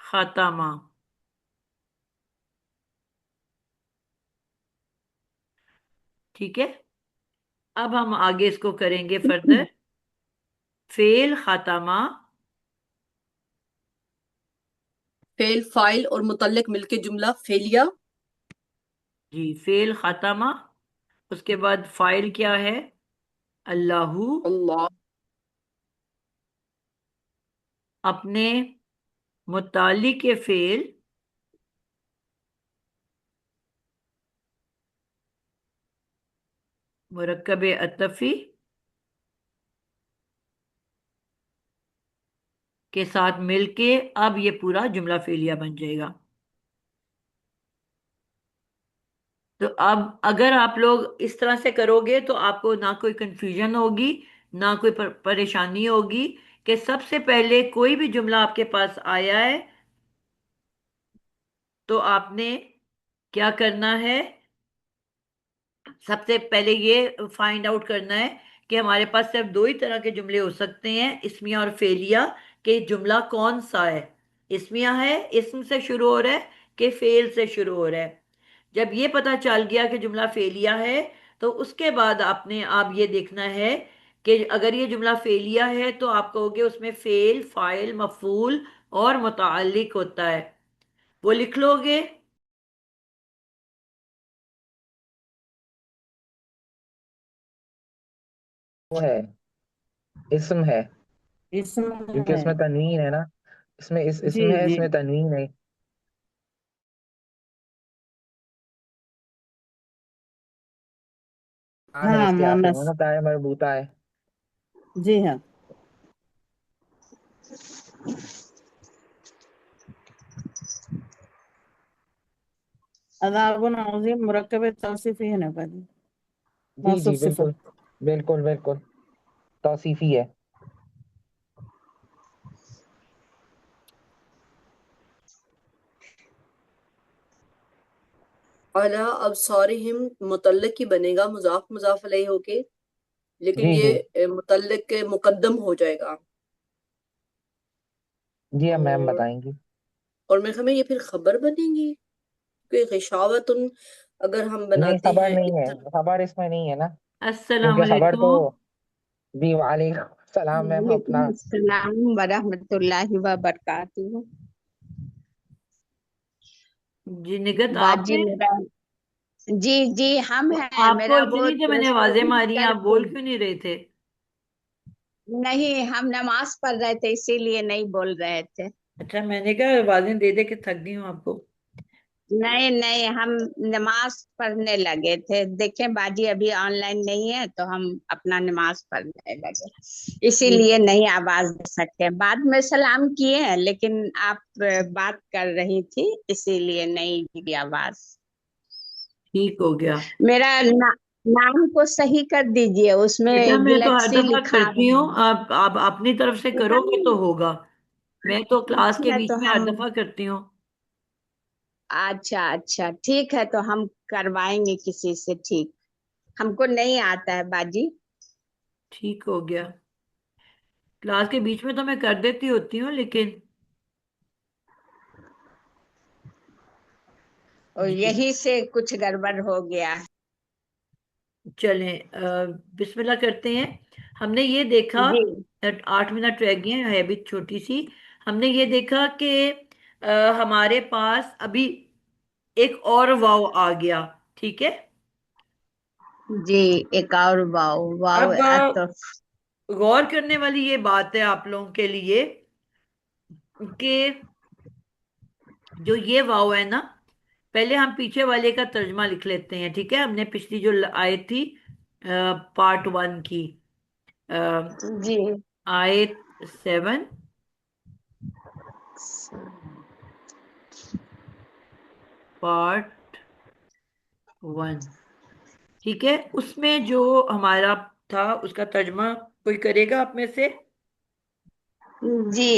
ختمہ. ٹھیک ہے. اب ہم آگے اس کو کریں گے فردر. فعل ختمہ فعل فاعل اور متعلق مل کے جملہ فعلیہ. جی فعل ختمہ. اس کے بعد فاعل کیا ہے؟ اللہ. اللہ. اپنے متعلق فعل مرکب عطفی کے ساتھ مل کے اب یہ پورا جملہ فعلیہ بن جائے گا. تو اب اگر آپ لوگ اس طرح سے کرو گے تو آپ کو نہ کوئی کنفیوژن ہوگی نہ کوئی پریشانی ہوگی کہ سب سے پہلے کوئی بھی جملہ آپ کے پاس آیا ہے تو آپ نے کیا کرنا ہے؟ سب سے پہلے یہ فائنڈ آؤٹ کرنا ہے کہ ہمارے پاس صرف دو ہی طرح کے جملے ہو سکتے ہیں، اسمیہ اور فعلیہ. کہ جملہ کون سا ہے، اسمیہ ہے اسم سے شروع ہو رہا ہے کہ فعل سے شروع ہو رہا ہے. جب یہ پتہ چل گیا کہ جملہ فعلیہ ہے تو اس کے بعد آپ یہ دیکھنا ہے کہ اگر یہ جملہ فعلیہ ہے تو آپ کہو گے اس میں فعل، فاعل، مفعول اور متعلق ہوتا ہے. وہ لکھ لو گے. وہ ہے اسم ہے اسم کیونکہ ہے. اس میں تنوین ہے نا. اس میں جی اسم ہے، جی اس میں تنوین ہے. ہاں ہے ہاں اس کے آخر مونس. میں نا تائے مربوطہ ہے. جی ہاں. عذاب عظیم مرکب توصیفی ہے نا بھائی، جی جی موصوف بالکل صفت. بالکل بالکل توصیفی ہے. اعلیٰ ابصارہم متعلق ہی بنے گا، مضاف مضاف علیہ ہو کے، لیکن جی جی یہ متعلق کے مقدم ہو جائے گا. جی اب میم اور بتائیں گی. اور میں ہمیں یہ پھر خبر بنے گی کہ غشاوت اگر ہم نہیں بناتے خبر ہیں نہیں ہے، خبر اس میں نہیں ہے نا، السلام کیونکہ خبر تو. علیکم. جی وعلیکم السلام میم. وعلیکم اپنا السلام ورحمۃ اللہ وبرکاتہ. جی نگت آپ باجی ہیں؟ میرا، جی جی ہم تو ہیں. آپ کو میرا وہ اتنی جو میں نے آوازیں ریسٹورینٹ ماری ہیں آپ طرف بول کیوں نہیں رہے تھے؟ نہیں، ہم نماز پڑھ رہے تھے اسی لیے نہیں بول رہے تھے. اچھا میں نے کہا آوازیں دے دے کے تھک گئی ہوں آپ کو. نہیں نہیں، ہم نماز پڑھنے لگے تھے. دیکھیں باجی ابھی آن لائن نہیں ہے تو ہم اپنا نماز پڑھنے لگے، اسی لیے نہیں آواز دے سکتے. بعد میں سلام کیے ہیں لیکن آپ بات کر رہی تھی اسی لیے نہیں دی آواز. ٹھیک ہو گیا. میرا نام کو صحیح کر دیجئے، اس میں بیٹا میں تو ہر گلیکسی دفعہ لکھا کرتی ہوں، آپ اپنی طرف سے کرو گے تو ہوگا. میں تو کلاس ٹھیک کے ہے بیچ تو میں ہر ہم، دفعہ کرتی ہوں. اچھا اچھا ٹھیک ہے تو ہم کروائیں گے کسی سے. ٹھیک، ہم کو نہیں آتا ہے باجی. ٹھیک ہو گیا. کلاس کے بیچ میں تو میں کر دیتی ہوتی ہوں لیکن اور جی یہی سے کچھ گڑبڑ ہو گیا. چلیں بسم اللہ کرتے ہیں. ہم نے یہ دیکھا، جی 8 منٹ رہ گئے ہیں، ہے بھی چھوٹی سی. ہم نے یہ دیکھا کہ ہمارے پاس ابھی ایک اور واو آ گیا. ٹھیک ہے. جی ایک اور واو، واو اب عطف. غور کرنے والی یہ بات ہے آپ لوگوں کے لیے کہ جو یہ واو ہے نا، پہلے ہم پیچھے والے کا ترجمہ لکھ لیتے ہیں. ٹھیک ہے. ہم نے پچھلی جو آیت تھی پارٹ 1 کی، جی آیت 7 پارٹ ون. ٹھیک ہے، اس میں جو ہمارا تھا اس کا ترجمہ کوئی کرے گا آپ میں سے؟ جی،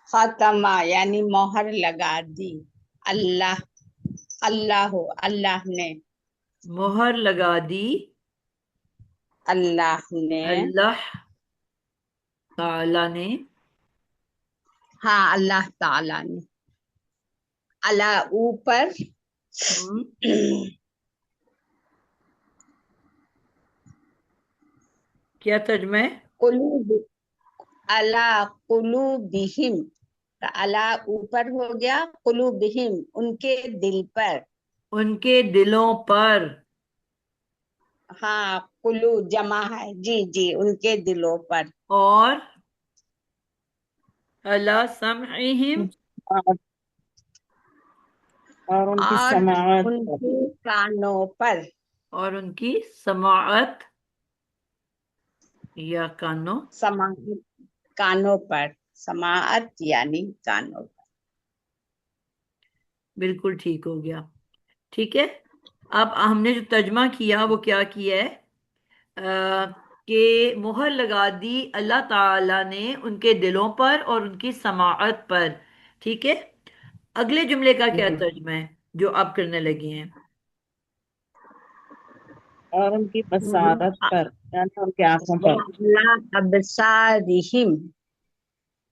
خاتمہ یعنی مہر لگا دی. اللہ اللہ نے. مہر لگا دی اللہ نے. اللہ تعالی نے. ہاں، اللہ تعالی نے. اللہ اوپر. ہم، کیا ترجمہ ہے؟ قلوب اللہ قلوبہم. اللہ اوپر ہو گیا، قلوبہم ان کے دل پر. ان کے دلوں پر. ہاں، قلو جمع ہے. جی جی، ان کے دلوں پر. اور اللہ سمعہم. اور ان کی اور سماعت ان پر. کے کانوں پر. اور ان کی سماعت یا کانوں. کانوں پر. سماعت یعنی کانوں پر. بالکل ٹھیک ہو گیا. ٹھیک ہے، اب ہم نے جو ترجمہ کیا وہ کیا کیا ہے کہ مہر لگا دی اللہ تعالی نے ان کے دلوں پر اور ان کی سماعت پر. ٹھیک ہے، اگلے جملے کا کیا جی ترجمہ ہے جو آپ کرنے لگے ہیں؟ اور ان کی بصارت پر یعنی ان کی آنکھوں پر. وَعَلَىٰ أَبْصَارِهِمْ.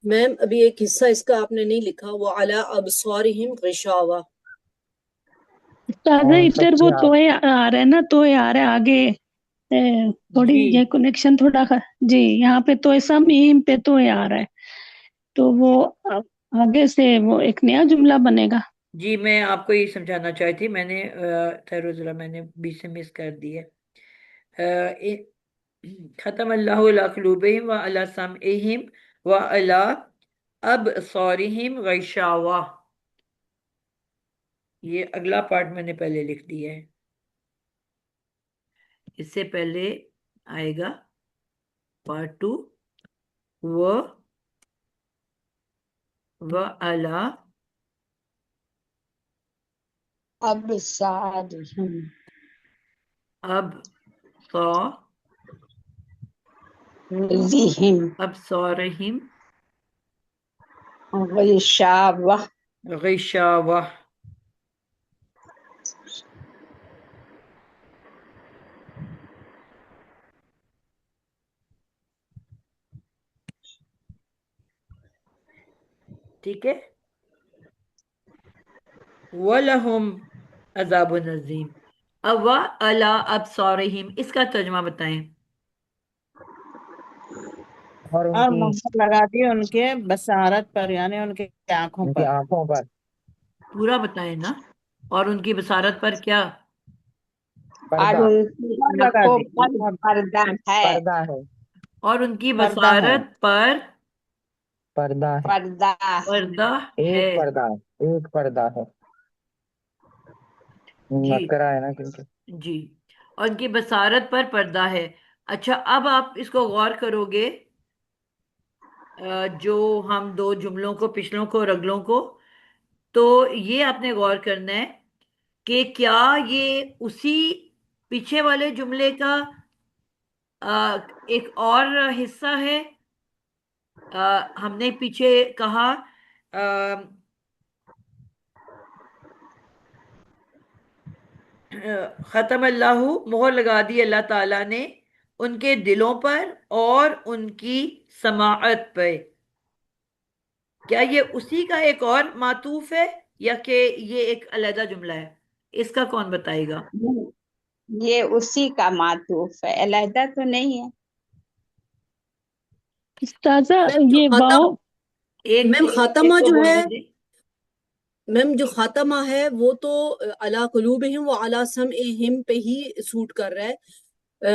میم ابھی ایک حصہ اس کا آپ نے نہیں لکھا، وَعَلَىٰ أَبْصَارِهِمْ غِشَاوَةٌ. استاذہ اور ان سب ادھر وہ کی توئے آ رہا ہے نا، توئے آ رہا ہے آگے. تھوڑی جی یہ کنیکشن تھوڑا جی یہاں پہ تو سم ایم پہ توئے آ رہا ہے، تو وہ آگے سے وہ ایک نیا جملہ بنے گا. جی، میں آپ کو یہ سمجھانا چاہی تھی، میں نے خیروزلہ میں نے بیچ سے مس کر دی ہے. ختم اللہ علی قلوبہم وعلی سمعہم وعلی ابصارہم غشاوہ. یہ اگلا پارٹ میں نے پہلے لکھ دیا ہے، اس سے پہلے آئے گا پارٹ 2 وعلی أَبْصَارِهِمْ. ابصارہم غشاوة. غشاوہ. ٹھیک ہے، وَلَهُمْ عذاب عظیم. اب وَعَلَىٰ أَبْصَارِهِمْ اس کا ترجمہ بتائیں. اور ان اور کی مہر لگا دی ان کے بصارت پر یعنی ان کی آنکھوں ان کی پر. آنکھوں پر. پورا بتائیں نا. اور ان کی بصارت پر کیا؟ اور پردہ. ان کی مہر لگا آنکھوں دی پر مہر. پردہ ہے. پردہ ہے. اور ان کی پردہ ہے. بصارت پر پردہ ہے. پردہ پردہ ہے. ایک پردہ ہے. ایک پردہ ہے. جی نکرا ہے نا کیونکہ. جی، اور ان کی بصارت پر پردہ ہے. اچھا، اب آپ اس کو غور کرو گے، جو ہم دو جملوں کو، پچھلوں کو اور اگلوں کو، تو یہ آپ نے غور کرنا ہے کہ کیا یہ اسی پیچھے والے جملے کا ایک اور حصہ ہے. ہم نے پیچھے کہا ختم اللہ، مہر لگا دی اللہ تعالیٰ نے ان کے دلوں پر اور ان کی سماعت پہ. کیا یہ اسی کا ایک اور معطوف ہے یا کہ یہ ایک علیحدہ جملہ ہے؟ اس کا کون بتائے گا؟ یہ اسی کا معطوف ہے، علیحدہ تو نہیں ہے. استاذہ میم جو یہ خاتم واؤ میم ایک خاتمہ کو جو ہے، بولنے دیں. میم جو خاتمہ ہے وہ تو علی قلوبہم وعلی سمعہم پہ ہی سوٹ کر رہا ہے.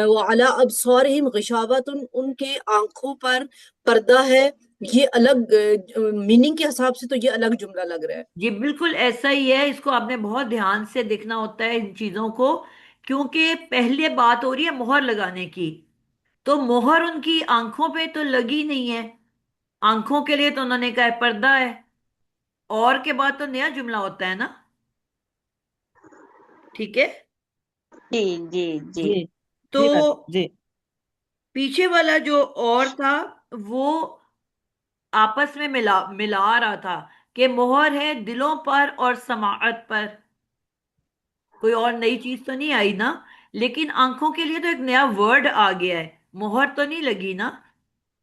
وعلی ابصارہم غشاوۃ ان کے آنکھوں پر پردہ ہے. یہ الگ میننگ کے حساب سے تو یہ الگ جملہ لگ رہا ہے. جی بالکل ایسا ہی ہے، اس کو آپ نے بہت دھیان سے دیکھنا ہوتا ہے ان چیزوں کو، کیونکہ پہلے بات ہو رہی ہے مہر لگانے کی، تو مہر ان کی آنکھوں پہ تو لگی نہیں ہے. آنکھوں کے لیے تو انہوں نے کہا ہے پردہ ہے، اور کے بعد تو نیا جملہ ہوتا ہے نا. ٹھیک ہے. जी जी जी جی تو جی باجی جی پیچھے والا جو اور تھا وہ آپس میں ملا رہا تھا کہ مہر ہے دلوں پر اور سماعت پر. کوئی اور نئی چیز تو نہیں آئی نا، لیکن آنکھوں کے لیے تو ایک نیا ورڈ آ گیا ہے. مہر تو نہیں لگی نا.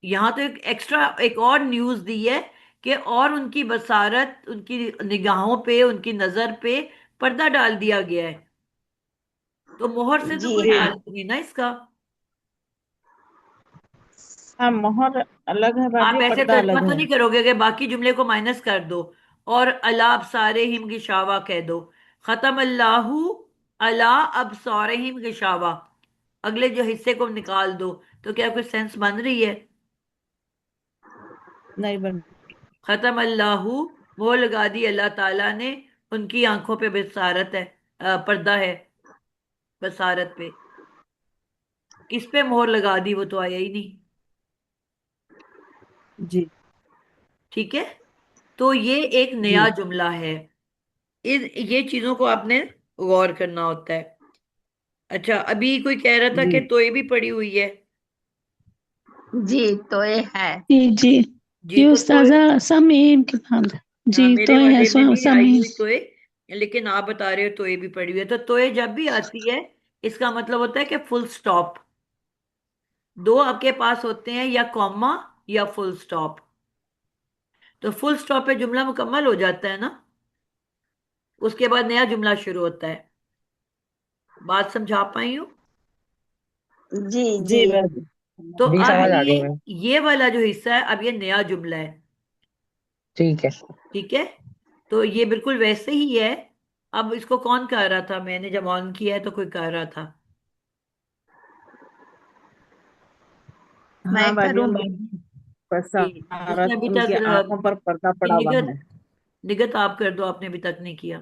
یہاں تو ایک ایکسٹرا ایک اور نیوز دی ہے کہ اور ان کی بصارت، ان کی نگاہوں پہ، ان کی نظر پہ پردہ ڈال دیا گیا ہے. تو مہر سے تو जी کوئی جی हाँ تعلق نہیں نا اس کا. ہاں مہر الگ ہے آپ باجی، ایسے پردہ ترجمہ الگ تو ہے. نہیں کرو گے کہ باقی جملے کو مائنس کر دو اور اللہ ابصارہم غشاوہ کہہ دو. ختم اللہ اللہ ابصارہم غشاوہ، اگلے جو حصے کو نکال دو. تو کیا کوئی سینس بن رہی ہے؟ نہیں بن. ختم اللہ، وہ لگا دی اللہ تعالیٰ نے ان کی آنکھوں پہ بصارت ہے، پردہ ہے بصارت پہ. کس پہ مہر لگا دی وہ تو آیا ہی نہیں. جی ٹھیک ہے. تو یہ ایک جی نیا جملہ ہے. یہ چیزوں کو آپ نے غور کرنا ہوتا ہے. اچھا، ابھی کوئی کہہ رہا تھا جی کہ توئے بھی پڑی ہوئی ہے. जी तो ये है جی جی جی جی تو توئے، استاذہ سمیم کے بعد جی میرے تو ہے والے میں نہیں آئی سمیم. ہوئی توئے، لیکن آپ بتا رہے ہو توئے بھی پڑی ہوئی ہے. تو توئے جب بھی آتی ہے اس کا مطلب ہوتا ہے کہ فل سٹاپ. دو آپ کے پاس ہوتے ہیں، یا کوما یا فل سٹاپ. تو فل سٹاپ پہ جملہ مکمل ہو جاتا ہے نا، اس کے بعد نیا جملہ شروع ہوتا ہے. بات سمجھا پائی ہوں؟ जी جی जी باجی. تو جی اب سمجھ آ گئی میں. یہ والا جو حصہ ہے اب یہ نیا جملہ ہے. ٹھیک ہے. ٹھیک ہے. تو یہ بالکل ویسے ہی ہے. اب اس کو کون کہہ رہا تھا؟ میں نے جب آن کیا ہے تو کوئی کہہ رہا تھا. मैं ہاں باجی، करूँ ان کی बाजी. جی، اس نے بصارت، ابھی ان تک کی آنکھوں پر پردہ جی، پڑا ہوا نگت ہے. نگت آپ کر دو، آپ نے ابھی تک نہیں کیا.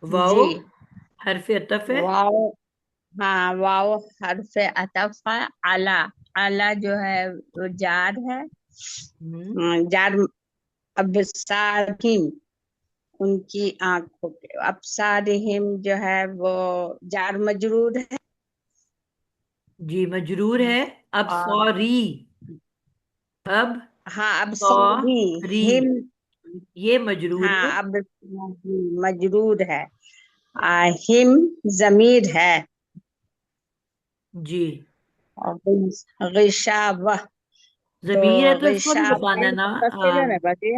واو जी حرف عطف ہے. वाव हाँ वाव हर्फ अतफ है. आला आला जो है वो जार है. ہم، जार अबसारहिम उनकी आंखों के. अबसारहिम जो है वो जार मजरूर है. جی مجرور ہے. اب और سوری، اب हाँ अबसारी سوری हिम. یہ مجرور ہے. हाँ अब मजरूर है. हिम जमीर है. جی और गिशावह तो ضمیر ہے تو اس کو بھی गिशावह بتانا ہے نا. متصل ہے نا باجی.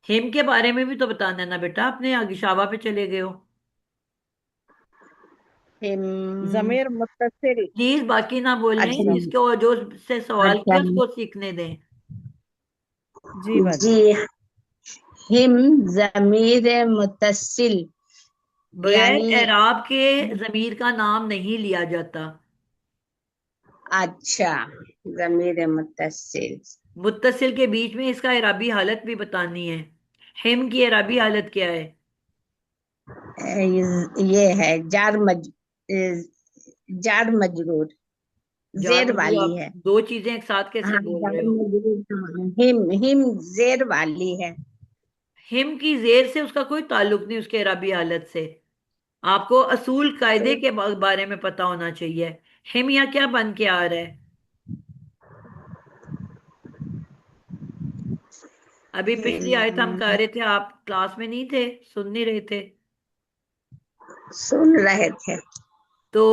ہم کے بارے میں بھی تو بتانا ہے نا بیٹا. آپ نے آگے شابہ پہ چلے گئے ہو. हिम. ضمیر متصل. پلیز باقی نہ بولیں، अच्छा جس کو جو سے سوال अच्छा کیا اس کو سیکھنے دیں. جی باجی. जी हिम जमीर मुत्तसिल بغیر यानी اعراب کے ضمیر کا نام نہیں لیا جاتا. अच्छा जमीर मुत्तसिल. متصل کے بیچ میں اس کا اعرابی حالت بھی بتانی ہے. ہم کی اعرابی حالت کیا ہے؟ ये है जार मजरूर جار जेर مجرور، वाली آپ है. دو چیزیں ایک ساتھ کیسے हाँ بول जार رہے ہو؟ मजरूर हिम जेर वाली है. ہم کی زیر سے اس کا کوئی تعلق نہیں اس کے اعرابی حالت سے. آپ کو اصول قاعدے तो کے بارے میں پتا ہونا چاہیے. ہم یہاں کیا بن کے آ رہا ہے؟ ابھی پچھلی آیت ہم کہہ رہے تھے، آپ کلاس میں نہیں تھے، سن نہیں رہے تھے. सुन रहे थे. تو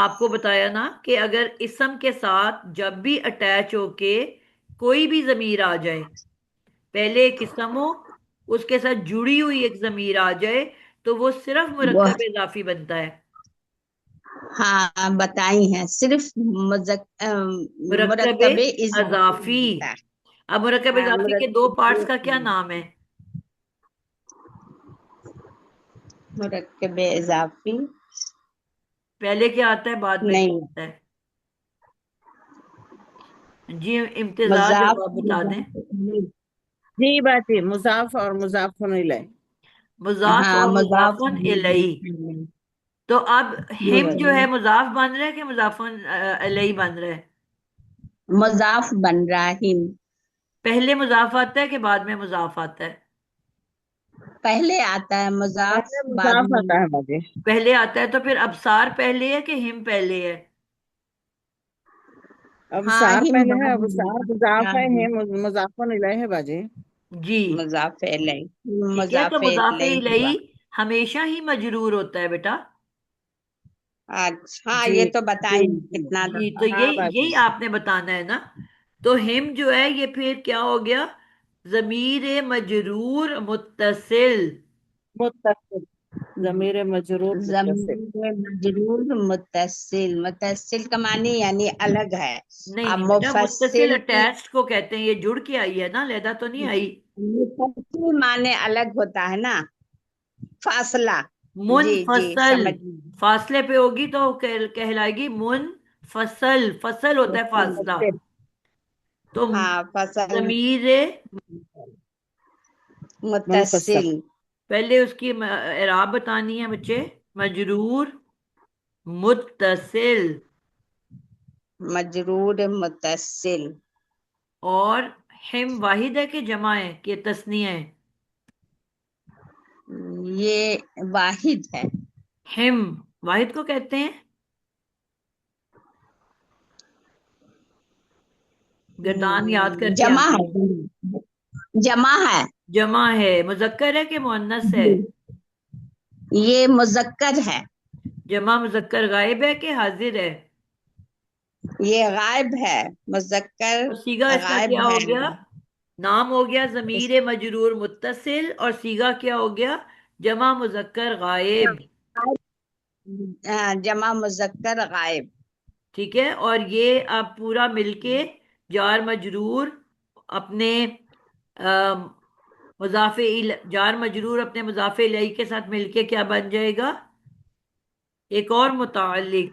آپ کو بتایا نا کہ اگر اسم کے ساتھ جب بھی اٹیچ ہو کے کوئی بھی ضمیر آ جائے، پہلے ایک اسم ہو اس کے ساتھ جڑی ہوئی ایک ضمیر آ جائے تو وہ صرف وہ مرکب اضافی بنتا ہے. हाँ बताई हैं सिर्फ مرکب मुरक्कब इजाफी اضافی. बनता है. اب مرکب हाँ اضافی کے دو پارٹس کا کیا نام ہے؟ मुरक्कब इजाफी پہلے کیا آتا ہے، بعد میں کیا नहीं آتا ہے؟ جی امتزاج، اب मजाक آپ بتا دیں. جی باجی، مضاف اور مضاف الیہ. مضاف हाँ اور मजाक مضافن الیہ. تو اب جی ہم باجی. جو ہے مضاف بن رہا ہے کہ مضافن الیہ بن رہا ہے؟ मजाफ बन रहा है. پہلے مضاف آتا ہے کہ بعد میں مضاف آتا ہے؟ पहले आता है, मुजाफ पहले बाद मुजाफ में। आता है बाजी। पहले आता है, तो फिर अबसार पहले है कि हिम पहले है? अब हाँ, सार हिम पहले है, बाद अब में। सार मुजाफ हाँ, है, है मुजाफुन इलैहि है बाजी। जी, मुजाफ इलैहि, ठीक है। तो मुजाफ मुजाफे इलैहि इलैही हुआ। हमेशा ही मजरूर होता है बेटा। अच्छा, जी ये तो जी बताएंगे जी। कितना जी, तो दफा। ये हाँ बाजी। यही आपने बताना है ना। तो हिम जो है ये फिर क्या हो गया? जमीर मजरूर मुत्तसिल। मुत्तसिल, जमीर मजरूर मुत्तसिल। जमीर मजरूर मुत्तसिल, मुत्तसिल का माने यानी अलग है। नहीं अब नहीं बेटा, मुत्तसिल मुफस्सिल की, अटैच्ड को कहते हैं। ये जुड़ के आई है ना, लहदा तो नहीं आई। मुफस्सिल माने अलग होता है ना, फासला। जी जी, मुनफसल, समझ गई। फासले पे होगी तो कहलाएगी मुनफसल। फसल होता है फासला। मुत्तसिल, तो हाँ, फसल। जमीर, मुनफसल। मुत्तसिल, पहले उसकी एराब बतानी है बच्चे। मजरूर मुत्तसिल। मजरूर मुत्तसिल। और हिम वाहिद है कि जमा है कि तस्नीया है? ये वाहिद है। हिम वाहिद को कहते हैं। गर्दान याद करके जमा आंखें। है, जमा है। जमा है। मुजक्कर है कि मुअन्नस है? ये मुजक्कर है। जमा मुजक्कर गायब है कि हाजिर है? ये गायब है, मुजक्कर और सीगा इसका गायब क्या हो है। गया? नाम हो गया इस, जमीर मजरूर मुत्तसिल, और सीगा क्या हो गया? जमा मुजक्कर गायब। जमा मुजक्कर गायब। ठीक है। और ये अब पूरा मिलके जार मजरूर अपने जार मजरूर अपने मुजाफे इलैही के साथ मिलके क्या बन जाएगा? एक और मुतालिक।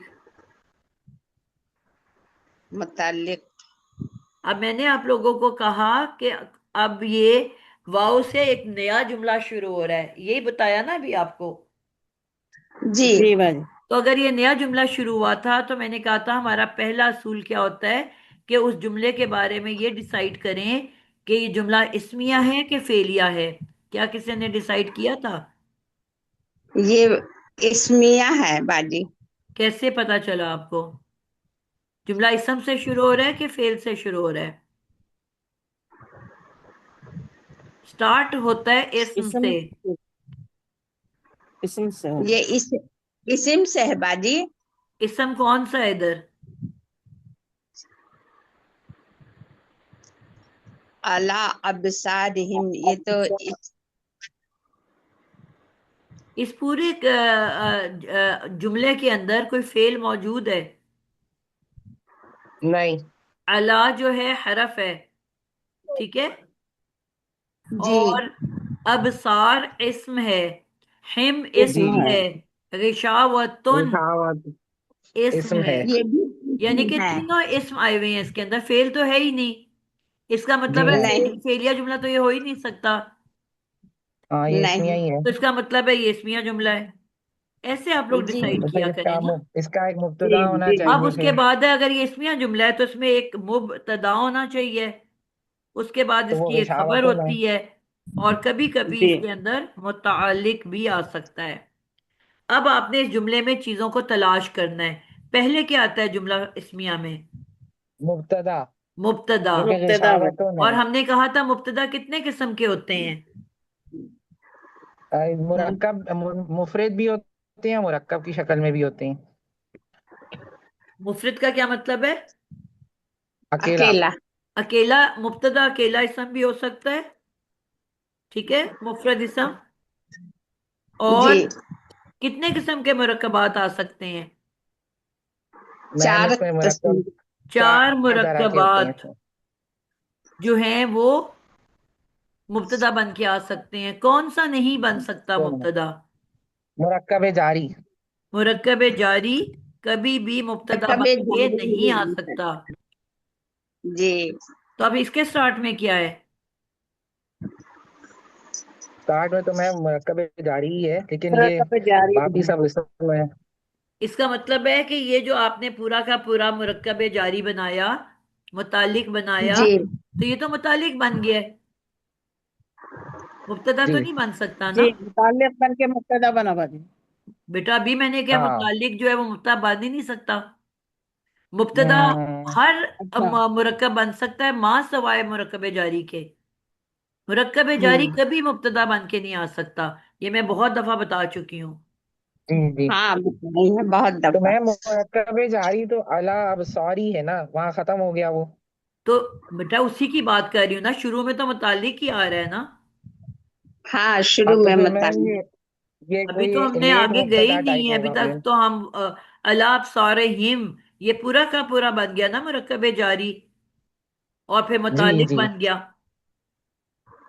मुतालिक। अब मैंने आप लोगों को कहा कि अब ये वाव से एक नया जुमला शुरू हो रहा है, यही बताया ना अभी आपको। जी जी बाजी। तो अगर ये नया जुमला शुरू हुआ था तो मैंने कहा था हमारा पहला असूल क्या होता है कि उस जुमले के बारे में ये डिसाइड करें कि ये जुमला इस्मिया है कि फेलिया है। क्या किसी ने डिसाइड किया था? ये इस्मिया है बाजी। कैसे पता चला आपको? जुमला इसम से शुरू हो रहा है कि फेल से शुरू हो रहा है? स्टार्ट होता है इस्म इसम, से। इसम से हो। ये इसिम से है बाजी। इसम कौन सा है इधर? अला अबसारहिम, ये तो इस पूरे जुमले के अंदर कोई फेल मौजूद है? नहीं। अला जो है हरफ है, ठीक है। जी और अबसार इस्म है। हिम इसम जी इस्म जी। है। है। रिशावतुन रिशावत इस्म इसम है। है। ये भी यानी इस्म कि है। तीनों इस्म आए हुए हैं इसके अंदर, फेल तो है ही नहीं। इसका जी मतलब है नहीं। नहीं फेलिया जुमला तो ये हो ही नहीं सकता। हाँ, ये इसमिया नहीं। ही है। तो इसका मतलब है ये इस्मिया जुमला है। ऐसे आप लोग जी डिसाइड मतलब किया करें ना। इसका एक मुब्तदा जी होना जी अब चाहिए उसके फिर। बाद है, अगर ये इस्मिया जुमला है तो इसमें एक मुबतदा होना चाहिए। उसके बाद तो वो इसकी एक खबर रिशावतुन है। होती है। और कभी कभी जी। इसके अंदर मुतालिक भी आ सकता है। अब आपने इस जुमले में चीजों को तलाश करना है। पहले क्या आता है जुमला इस्मिया में? मुब्तदा। मुब्तदा। क्योंकि मुब्तदा बाजी। रिशावतुन और है। हमने कहा था मुब्तदा कितने किस्म के होते हैं? मुरक्कब मुफरद भी होते हैं, मुरक्कब की शक्ल में भी होते हैं। मुफरद का क्या मतलब है? अकेला। अकेला। अकेला। मुब्तदा अकेला इसम भी हो सकता है, ठीक है, मुफरद इसम। जी, और कितने किस्म के मुरक्कबात आ सकते हैं? मैम, चार इसमें किस्म। मुरक्कब चार चार तरह के होते हैं मुरक्कबात इसमें। जो हैं वो मुब्तदा बन के आ सकते हैं। कौन सा नहीं बन सकता तो मुब्तदा? मुरक्कब जारी। मुरक्कब जारी कभी भी मुब्तदा कबे बन के नहीं आ जारी। सकता। जी, तो अब इसके स्टार्ट में क्या है? स्टार्ट में तो मैम मुरक्कब जारी ही है, लेकिन ये मुरक्कब जारी बाकी है। सब इसमें है। इसका मतलब है कि ये जो आपने पूरा का पूरा मुरक्कब जारी बनाया, मुतालिक बनाया, जी, तो ये तो मुतालिक बन गया है। मुब्तदा तो जी नहीं बन सकता ना जी मुताल्लिक बन के मुब्तदा बना बाजी। बेटा। अभी मैंने क्या, हाँ। मुतालिक जो है वो मुब्तदा बन ही नहीं सकता। मुब्तदा हम्म, हर अच्छा मुरक्कब बन सकता है मां सवाए मुरक्कब जारी के। मुरक्कब जारी हम्म कभी मुब्तदा बन के नहीं आ सकता। ये मैं बहुत दफा बता चुकी हूँ। जी जी। हाँ बताई है बहुत तो दफा। मैम मुरक्कब जारी तो अला अब सॉरी है ना, वहाँ खत्म हो गया वो। तो बेटा उसी की बात कर रही हूँ ना, शुरू में तो मुतालिक ही आ रहा है ना। हाँ हाँ शुरू तो में फिर मैम बताई। ये अभी कोई तो हमने लेट आगे गए ही मुब्तदा नहीं टाइप है, अभी होगा तक फिर। तो हम अलाप सारे हिम, ये पूरा का पूरा बन गया ना मुरक्कब जारी, और फिर जी मुतालिक जी बन गया।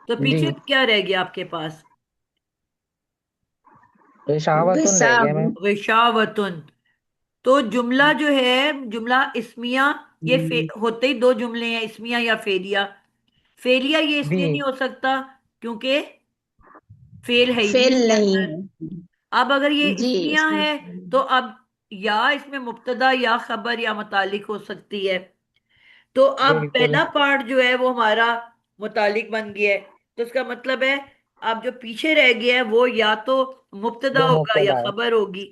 तो जी। पीछे क्या रह गया आपके पास? पेशावतुन रह गया मैम। गिशावतुन। तो जुमला जो है, जुमला इस्मिया, ये होते ही दो जुमले हैं, इस्मिया या फेलिया। फेलिया ये इसलिए नहीं जी हो सकता क्योंकि फेल है ही नहीं फेल इसके नहीं अंदर। है। अब अगर ये जी इस्मिया है तो अब या इसमें मुब्तदा या खबर या मुतालिक हो सकती है। तो अब बिल्कुल। पहला पार्ट जो है वो हमारा मुतालिक बन गया है। तो इसका मतलब है अब जो पीछे रह गया है वो या तो मुब्तदा वो होगा या मुब्तदा है। खबर होगी।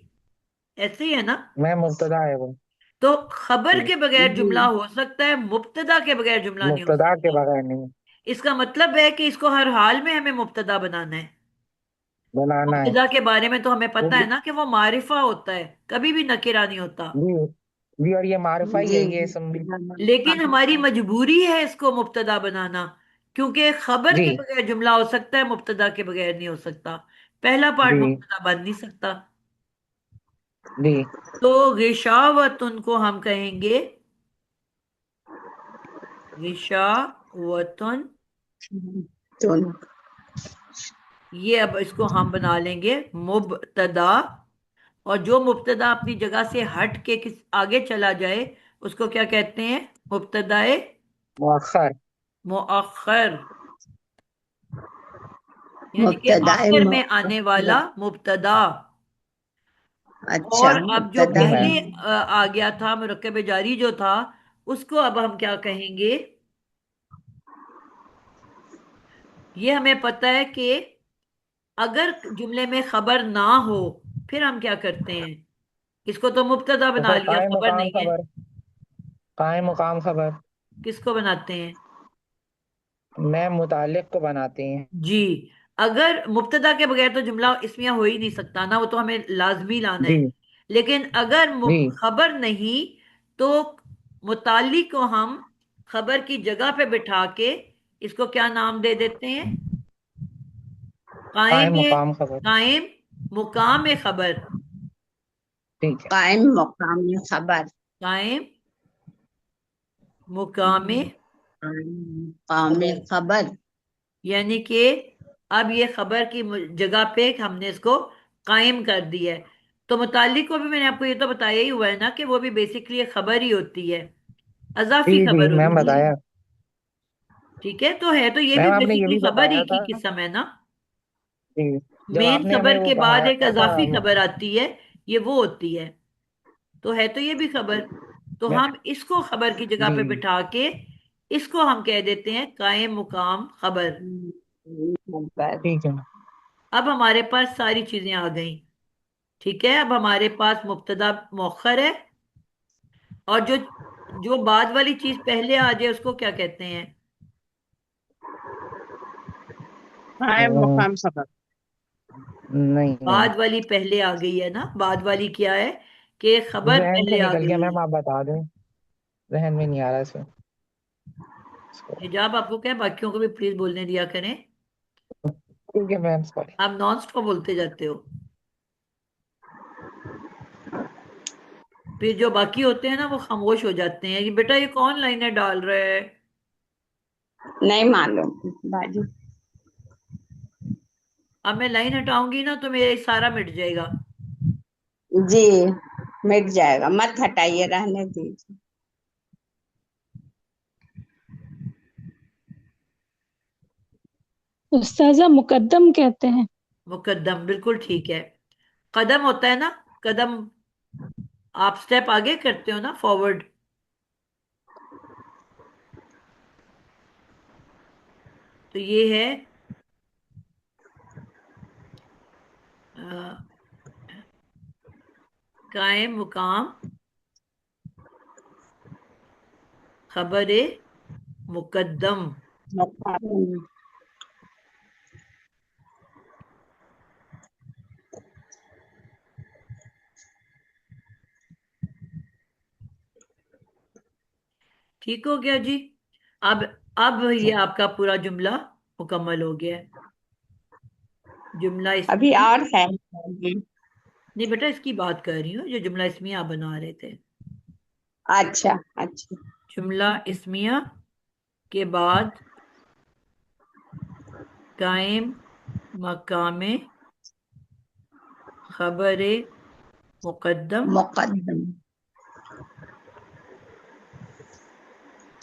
ऐसे ही है ना। मैम मुब्तदा है वो। तो खबर जी। के बगैर जी जुमला हो सकता है, मुब्तदा के बगैर जुमला नहीं हो मुब्तदा के सकता। बगैर नहीं इसका मतलब है कि इसको हर हाल में हमें मुब्तदा बनाना है। बनाना है। मुब्तदा के बारे में तो हमें वो पता है ना कि वो मारिफा होता है, कभी भी नकिरा नहीं होता। जी जी, और ये मारिफा ही जी है ये इसम भी। लेकिन हमारी मजबूरी है इसको मुब्तदा बनाना, क्योंकि खबर जी के बगैर जुमला हो सकता है, मुब्तदा के बगैर नहीं हो सकता। पहला पार्ट जी मुब्तदा बन नहीं सकता। जी। तो गिशावतुन को हम कहेंगे गिशावतुन। तो ये अब इसको हम बना लेंगे मुब्तदा। और जो मुब्तदा अपनी जगह से हट के किस आगे चला जाए उसको क्या कहते हैं? मुब्तदाए मुअख्खर। मुअख्खर, यानी कि मुब्तदाए आखिर में आने मुअख्खर। वाला मुब्तदा। अच्छा और अब जो जी मुब्तदाए पहले मैम। आ गया था मुरक्कब जारी जो था, उसको अब हम क्या कहेंगे? ये हमें पता है कि अगर जुमले में खबर ना हो फिर हम क्या करते हैं? इसको तो मुब्तदा तो बना फिर लिया, कायम खबर मुकाम नहीं है। खबर। कायम मुकाम खबर। किसको बनाते हैं? मैम मुतालिक को बनाते हैं। जी। अगर मुब्तदा के बगैर तो जुमला इसमिया हो ही नहीं सकता ना, वो तो हमें लाजमी लाना जी है। लेकिन अगर जी। खबर नहीं तो मुतालिक को हम खबर की जगह पे बिठा के इसको क्या नाम दे देते हैं? कायम कायम मुकाम खबर। कायम मुकाम खबर। ठीक है। कायम मकाम खबर। कायम मुकाम काम खबर, खबर। यानी कि अब ये खबर की जगह पे हमने इसको कायम कर दिया है। तो मुतालिक को भी मैंने आपको ये तो बताया ही हुआ है ना कि वो भी बेसिकली खबर ही होती है, जी अजाफी जी खबर मैम होती है। बताया। ठीक है, तो है तो ये भी मैम आपने ये बेसिकली भी खबर ही बताया की था। किस्म है ना। जी। जब मेन आपने हमें खबर वो के बाद पढ़ाया एक था। अजाफी खबर आती है, ये वो होती है। तो है तो ये भी खबर। तो मैं हम इसको खबर की जगह जी पे बिठा के इसको हम कह देते हैं कायम मुकाम खबर। खबर। ठीक है। अब हमारे पास सारी चीजें आ गई। ठीक है, अब हमारे पास मुब्तदा मौखर है, और जो जो बाद वाली चीज पहले आ जाए उसको क्या कहते हैं? कायम अम, मुकाम खबर। नहीं मैम। बाद वाली पहले आ गई है ना, बाद वाली क्या है कि खबर जहन से पहले आ निकल गया गई है। मैम, आप बता दें। जहन में नहीं आ रहा इसमें इसको। हिजाब आपको क्या है, बाकियों को भी प्लीज बोलने दिया करें। ठीक है मैम सॉरी। आप नॉन स्टॉप बोलते जाते हो। फिर जो बाकी होते हैं ना वो खामोश हो जाते हैं कि बेटा ये कौन लाइनें डाल रहा है। नहीं मालूम बाजू। अब मैं लाइन हटाऊंगी ना तो मेरा सारा मिट जाएगा। जी मिट जाएगा, मत हटाइए, रहने दीजिए। उस्ताजा मुकद्दम कहते हैं। मुकद्दम, बिल्कुल ठीक है। कदम होता है ना, कदम। आप स्टेप आगे करते हो ना, फॉरवर्ड। तो ये है قائم مقام خبر مقدم. ٹھیک ہو گیا جی. اب یہ آپ کا پورا جملہ مکمل ہو گیا ہے. جملہ ابھی اسمیہ اور ہے. نہیں بیٹا، اس کی بات کر رہی ہوں جو جملہ اسمیہ آپ بنا رہے تھے. اچھا اچھا. جملہ اسمیہ کے بعد قائم مقام خبر مقدم مقدم.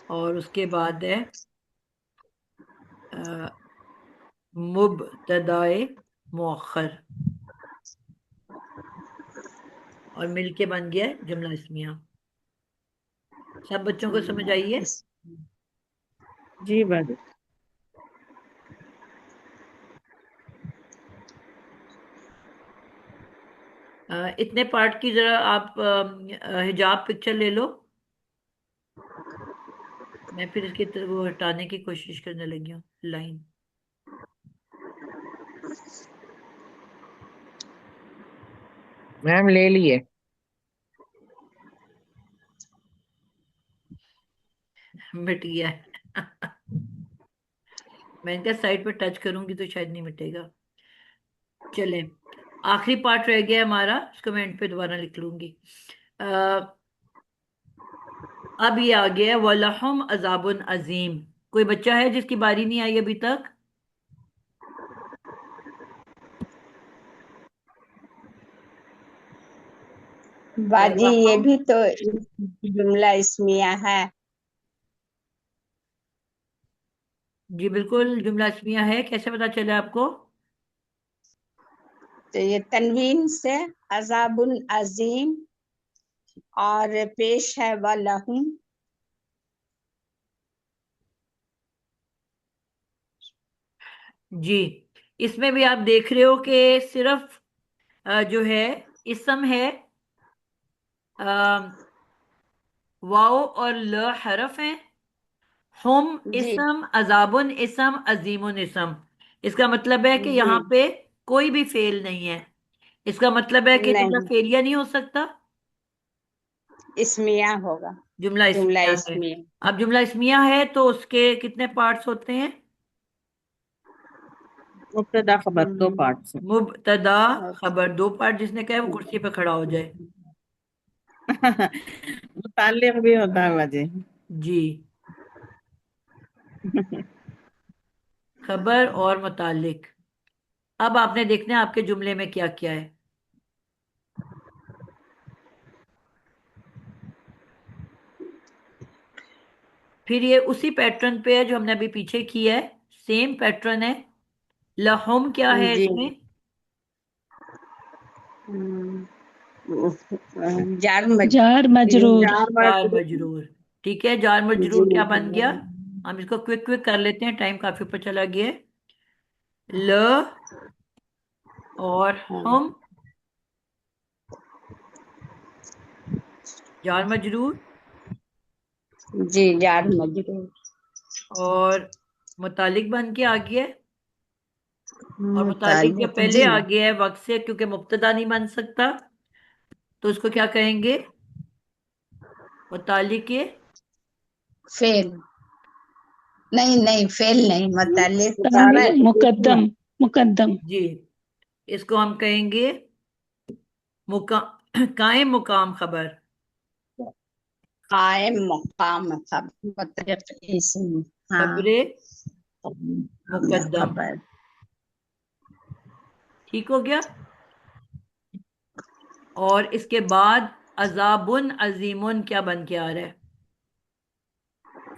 اور اس کے بعد ہے مبتدائے مؤخر، اور مل کے بن گیا جملہ اسمیہ. سب بچوں کو سمجھ آئیے؟ جی باجی. اتنے پارٹ کی ذرا آپ حجاب پکچر لے لو. میں پھر اس کی وہ ہٹانے کی کوشش کرنے لگی ہوں لائن. میم لے لیے. مٹ گیا ہے. میں ان کا سائٹ پہ ٹچ کروں گی تو شاید نہیں مٹے گا. چلیں آخری پارٹ رہ گیا ہمارا، اس کو میں اینڈ پہ دوبارہ لکھ لوں گی. اب یہ آ گیا وَلَهُمْ عَذَابٌ عَظِيمٌ. کوئی بچہ ہے جس کی باری نہیں آئی ابھی تک؟ باجی یہ وَلَهُمْ بھی تو جملہ اسمیہ ہے. جی بالکل جملہ اسمیہ ہے. کیسے پتا چلا آپ کو؟ تو یہ تنوین سے عذاب عظیم اور پیش ہے وَلَهُمْ. جی اس میں بھی آپ دیکھ رہے ہو کہ صرف جو ہے اسم ہے، واو اور ل حرف ہیں، ہم جی اسم، عذابن اسم، عظیمن اسم. اس کا مطلب ہے کہ جی یہاں پہ کوئی بھی فعل نہیں ہے. اس کا مطلب ہے کہ جملہ نہیں فعلیہ نہیں ہو سکتا، اسمیہ ہوگا. جملہ جملہ اسمیہ ہے. اسمیہ. اب جملہ اسمیہ ہے تو اس کے کتنے پارٹس ہوتے ہیں؟ مبتدا خبر دو پارٹ سے. مبتدا خبر دو پارٹ. جس نے کہا ہے وہ کرسی پہ کھڑا ہو جائے. متعلق بھی ہوتا ہے باجی. جی خبر اور متعلق. اب آپ نے دیکھنا ہے آپ کے جملے میں کیا کیا ہے. پھر یہ اسی پیٹرن پہ ہے جو ہم نے ابھی پیچھے کیا ہے، سیم پیٹرن ہے. لہم کیا ہے جی اس میں؟ جار جار مجرور. جار مجرور. ٹھیک ہے جار جی مجرور کیا بن گیا؟ ہم اس کو کوئک کر لیتے ہیں، ٹائم کافی اوپر چلا گیا ہے. ل اور ہم جار مجرور، جی جار مجرور. اور متعلق بن کے آ گیا ہے. اور متعلق جو متعلق پہلے جی آ گیا ہے وقت سے، کیونکہ مبتدا نہیں بن سکتا، تو اس کو کیا کہیں گے؟ متعلق فعل. نہیں فعل نہیں متعلق. مقدم مقدم. جی اس کو ہم کہیں گے قائم مقام خبر. قائم مقام مطلب اسم. ہاں خبر مقدم. خبر. ٹھیک ہو گیا. اور اس کے بعد عذاب عظیم کیا بن کے آ رہا ہے؟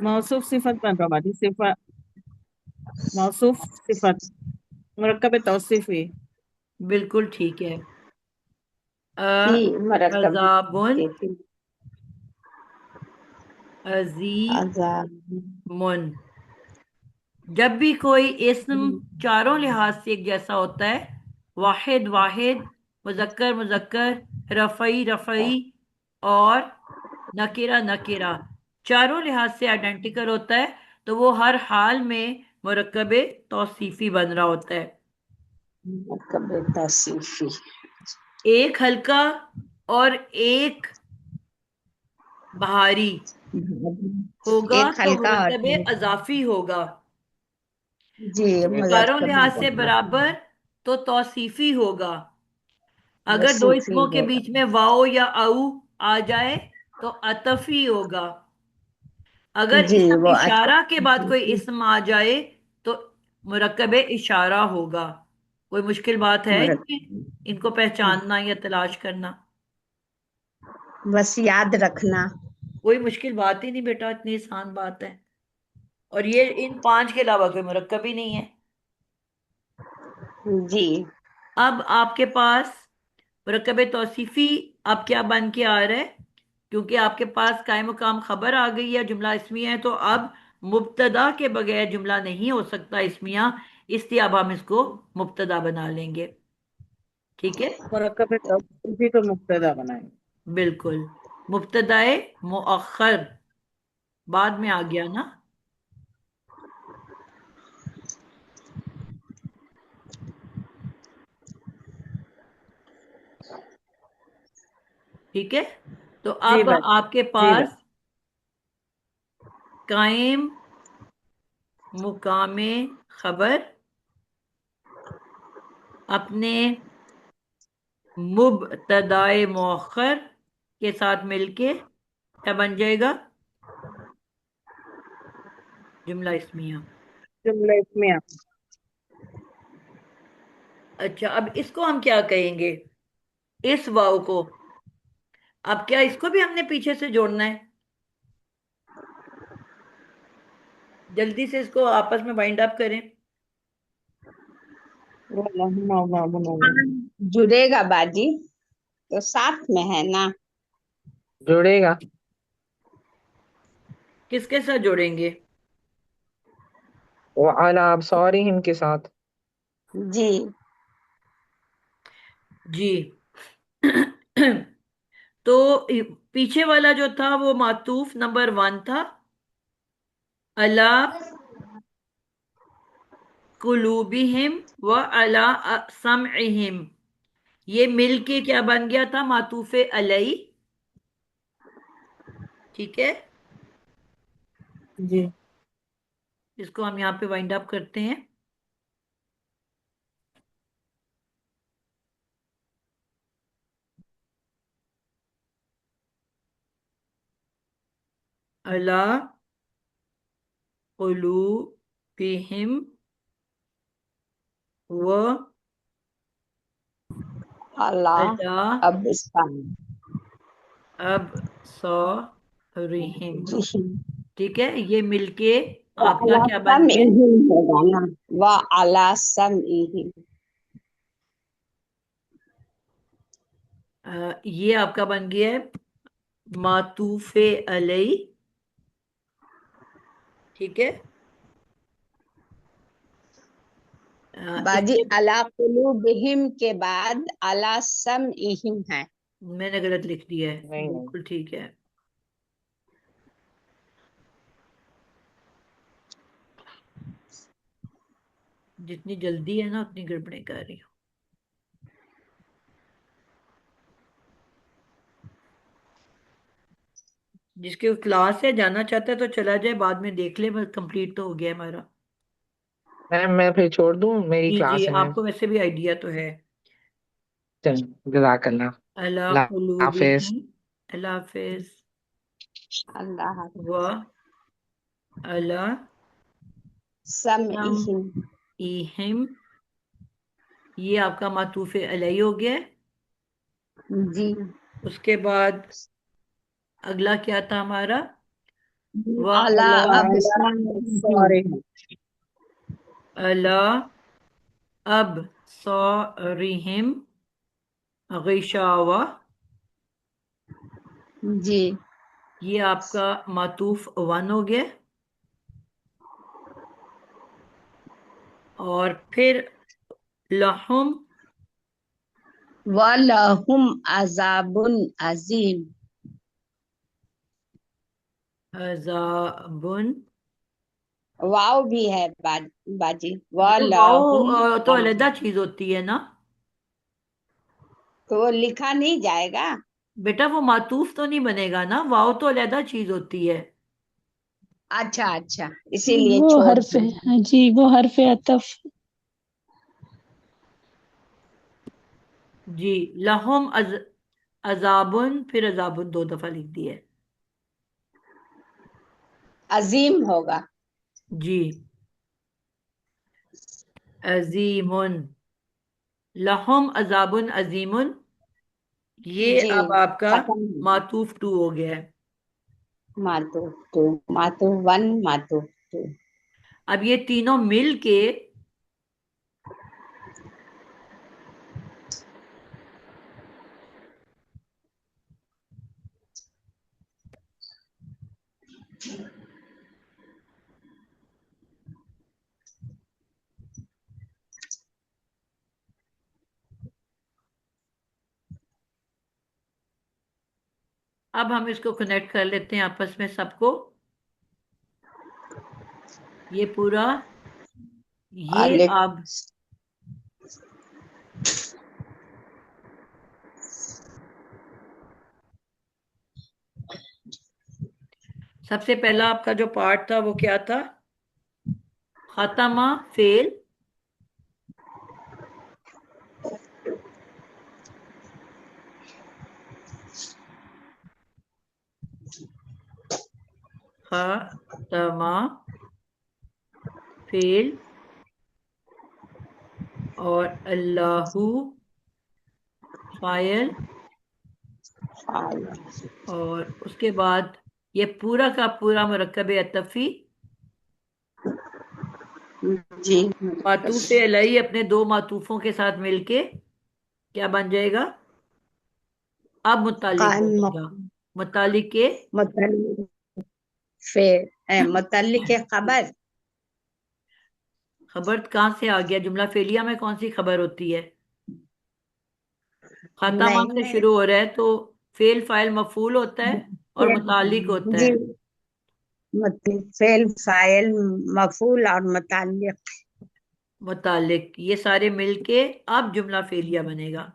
موصوف صفت بن رہا باجی. صفت موصوف صفت مرکب توصیفی. بالکل ٹھیک ہے. فی مرکب عذاب کہتی عظیم. عذاب. جب بھی کوئی اسم چاروں لحاظ سے ایک جیسا ہوتا ہے واحد واحد، مذکر مذکر، رفعی رفعی اور نکرہ نکرہ چاروں لحاظ سے آئیڈینٹیکل ہوتا ہے، تو وہ ہر حال میں مرکب توصیفی بن رہا ہوتا ہے. مرکب توصیفی. ایک ہلکا اور ایک بھاری ہوگا ایک تو ہلکا اور مرکب اضافی ہوگا. جی چاروں مذکر لحاظ سے برابر تو توصیفی ہوگا. اگر دو توصیفی اسموں کے ہوگا. بیچ میں واؤ یا او آ جائے تو عطفی ہوگا. اگر جی اسم وہ اشارہ کے بعد کوئی اسم آ جائے تو مرکب اشارہ ہوگا. کوئی مشکل بات ہے ان میں؟ ان کو پہچاننا یا تلاش کرنا بس یاد رکھنا. کوئی مشکل بات ہی نہیں بیٹا، اتنی آسان بات ہے. اور یہ ان 5 کے علاوہ کوئی مرکب ہی نہیں ہے. جی اب آپ کے پاس مرکب توصیفی اب کیا بن کے آ رہا ہے؟ کیونکہ آپ کے پاس قائم مقام خبر آ گئی ہے، جملہ اسمیہ ہے، تو اب مبتدا کے بغیر جملہ نہیں ہو سکتا اسمیہ، اس لیے اب ہم اس کو مبتدا بنا لیں گے. ٹھیک ہے، مرکب توصیفی کو مبتدا بنائیں. بالکل. مبتدائے مؤخر بعد میں آ گیا نا. ٹھیک ہے، تو جی اب بھائی. آپ کے جی پاس بھائی. قائم مقام خبر اپنے مبتدائے مؤخر کے ساتھ مل کے کیا بن جائے گا؟ جملہ اسمیہ. جملہ اسمیہ. اچھا، اب اس کو ہم کیا کہیں گے؟ اس واو کو اب کیا اس کو بھی ہم نے پیچھے سے جوڑنا ہے؟ جلدی سے اس کو آپس میں بائنڈ اپ کریں. جڑے گا باجی، تو ساتھ میں ہے نا. جڑے گا. کس کے ساتھ جوڑیں گے؟ وعلی ابصارہم کے ساتھ. جی جی تو پیچھے والا جو تھا وہ معطوف نمبر 1 تھا، اللہ قلوبہم و علی سمعہم. یہ مل کے کیا بن گیا تھا؟ معطوف علی. ٹھیک ہے، جی اس کو ہم یہاں پہ وائنڈ اپ کرتے ہیں. اللہ قلوبہم و اللہ علی اب ابصارہم. ٹھیک ہے، یہ مل کے آپ کا کیا بن گیا؟ سمعہم ہوگا نا، وعلی سمعہم. یہ آپ کا بن گیا ہے معطوف علی. ٹھیک ہے، اس باجی کے علی قلوبہم کے بعد علی سمعہم ہے. میں نے غلط لکھ دیا ہے، نہیں نہیں. بالکل ٹھیک ہے. جتنی جلدی ہے نا اتنی گڑبڑیں کر رہی ہوں. جس کے کلاس ہے جانا چاہتا ہے تو چلا جائے، بعد میں دیکھ لے، بس کمپلیٹ تو ہو گیا ہمارا. میم میں پھر چھوڑ دوں، میری جی جی، کلاس ہے آپ میم. کو ویسے بھی آئیڈیا تو ہے. چلیں جزاک اللہ. اللہ اللہ حافظ. قلوبہم، اللہ حافظ. اللہ و اللہ سمعہم. سمعہم، یہ آپ کا معطوف علیہ ہو گیا ہے. جی اس کے بعد اگلا کیا تھا ہمارا؟ علی ابصارہم. ابصارہم. اللہ ابصارہم غشاوہ، جی یہ آپ کا معطوف 1 ہو گیا. اور پھر لہم वलहुम अजाबुन अजीम। अजाबुन, वाव भी है बाजी, तो वाओ वलहुम तो अलग चीज होती है ना तो वो लिखा नहीं जाएगा। बेटा, वो मातूफ तो नहीं बनेगा ना, वाओ तो अलग चीज होती है। अच्छा अच्छा, इसीलिए वो छोड़ हर्फ दिया। है जी, वो हर्फ अतफ। जी, लहुम अजाबुन, फिर अजाबुन 2 दफा लिख दिया है। अजीम होगा। जी, अजीमुन, लहुम अजाबुन अजीमुन, ये जी अब आपका खत्म। मातूफ 2 हो गया है। मातू टू, मातू वन, मातू टू। अब ये तीनों मिल के अब हम इसको कनेक्ट कर लेते हैं आपस में सबको। ये पूरा, ये अलिफ अब सबसे पहला आपका जो पार्ट था वो क्या था? खातमा फेल, खातमा फेल, और अल्लाहू फायल, फाइल। और उसके बाद ये पूरा का पूरा मुरक्कब अतफी जी मातूफ अलही अपने 2 मातूफों के साथ मिलके क्या बन जाएगा? अब मुतालिक कान बनेगा, मुतालिक के मुतल्लिक फे मुतल्लिक के खबर। खबर कहाँ से आ गया? जुमला फेलिया में कौन सी खबर होती है? खातामा से नहीं शुरू हो रहा है तो फेल फाइल मफूल होता है और मुतालिक होता जी, है। फेल फाइल मफूल और मुतल्लिक। मुतालिक, ये सारे मिलके अब जुमला फेलिया बनेगा।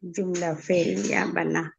जुमला फेल या बना।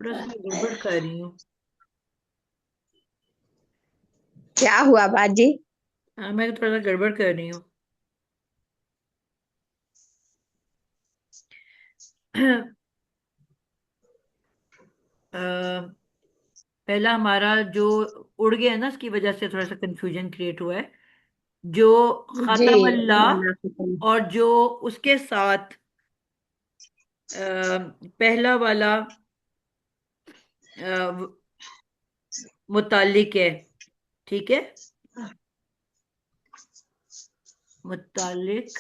थोड़ा सा मैं गड़बड़ कर रही हूँ। क्या हुआ बाजी? हाँ, मैं थोड़ा सा गड़बड़ कर रही हूँ। पहला हमारा जो उड़ गया है ना, उसकी वजह से थोड़ा सा कंफ्यूजन क्रिएट हुआ है। जो जी खातम अल्लाह और जो उसके साथ पहला वाला मुतालिक है, ठीक है, मुतालिक,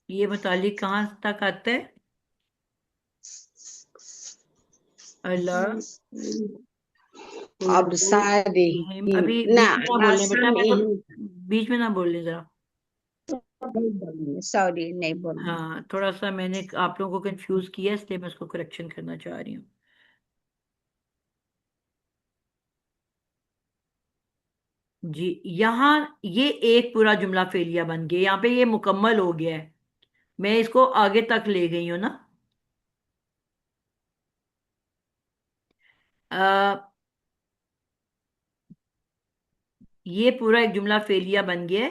ये मुतालिक कहाँ तक आता है? अल्लाह अब सारी अभी ना बीच में ना बोलने बेटा, आसम मेरे को बीच में ना बोलने जरा। सॉरी नहीं बोलना। हाँ, थोड़ा सा मैंने आप लोगों को कंफ्यूज किया, इसलिए मैं उसको करेक्शन करना चाह रही हूँ। جی یہاں یہ ایک پورا جملہ فعلیہ بن گیا، یہاں پہ یہ مکمل ہو گیا ہے، میں اس کو آگے تک لے گئی ہوں نا. یہ پورا ایک جملہ فعلیہ بن گیا ہے.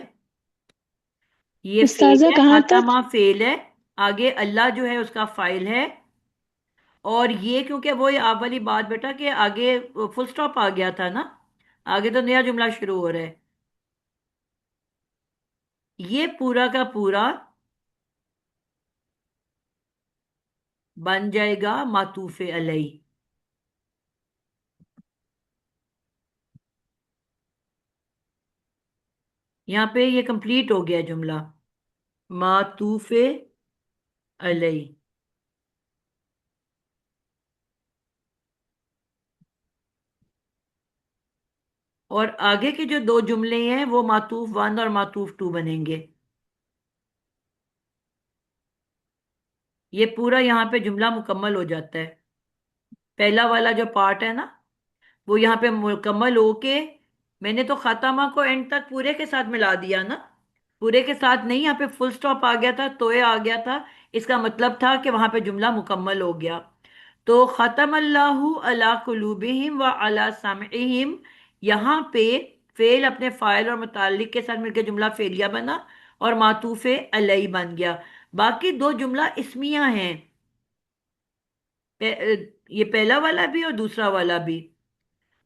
یہ فعل استاذہ ہے، کہاں تک؟ خاتمہ فعل ہے، آگے اللہ جو ہے اس کا فاعل ہے. اور یہ کیونکہ وہی آپ والی بات بیٹا کہ آگے فل سٹاپ آ گیا تھا نا، آگے تو نیا جملہ شروع ہو رہا ہے. یہ پورا کا پورا بن جائے گا معطوف علیہ. یہاں پہ یہ کمپلیٹ ہو گیا جملہ معطوف علیہ. اور آگے کے جو دو جملے ہیں وہ معطوف 1 اور معطوف 2 بنیں گے. یہ پورا یہاں پہ جملہ مکمل ہو جاتا ہے. پہلا والا جو پارٹ ہے نا وہ یہاں پہ مکمل ہو کے میں نے تو خاتمہ کو اینڈ تک پورے کے ساتھ ملا دیا نا، پورے کے ساتھ نہیں، یہاں پہ فل سٹاپ آ گیا تھا، توئے آ گیا تھا. اس کا مطلب تھا کہ وہاں پہ جملہ مکمل ہو گیا. تو ختم اللہ علی قلوبہم وعلی سمعہم، یہاں پہ فعل اپنے فاعل اور متعلق کے ساتھ مل کے جملہ فعلیہ بنا اور معطوف علیہ بن گیا. باقی دو جملہ اسمیہ ہیں، یہ پہلا والا بھی اور دوسرا والا بھی.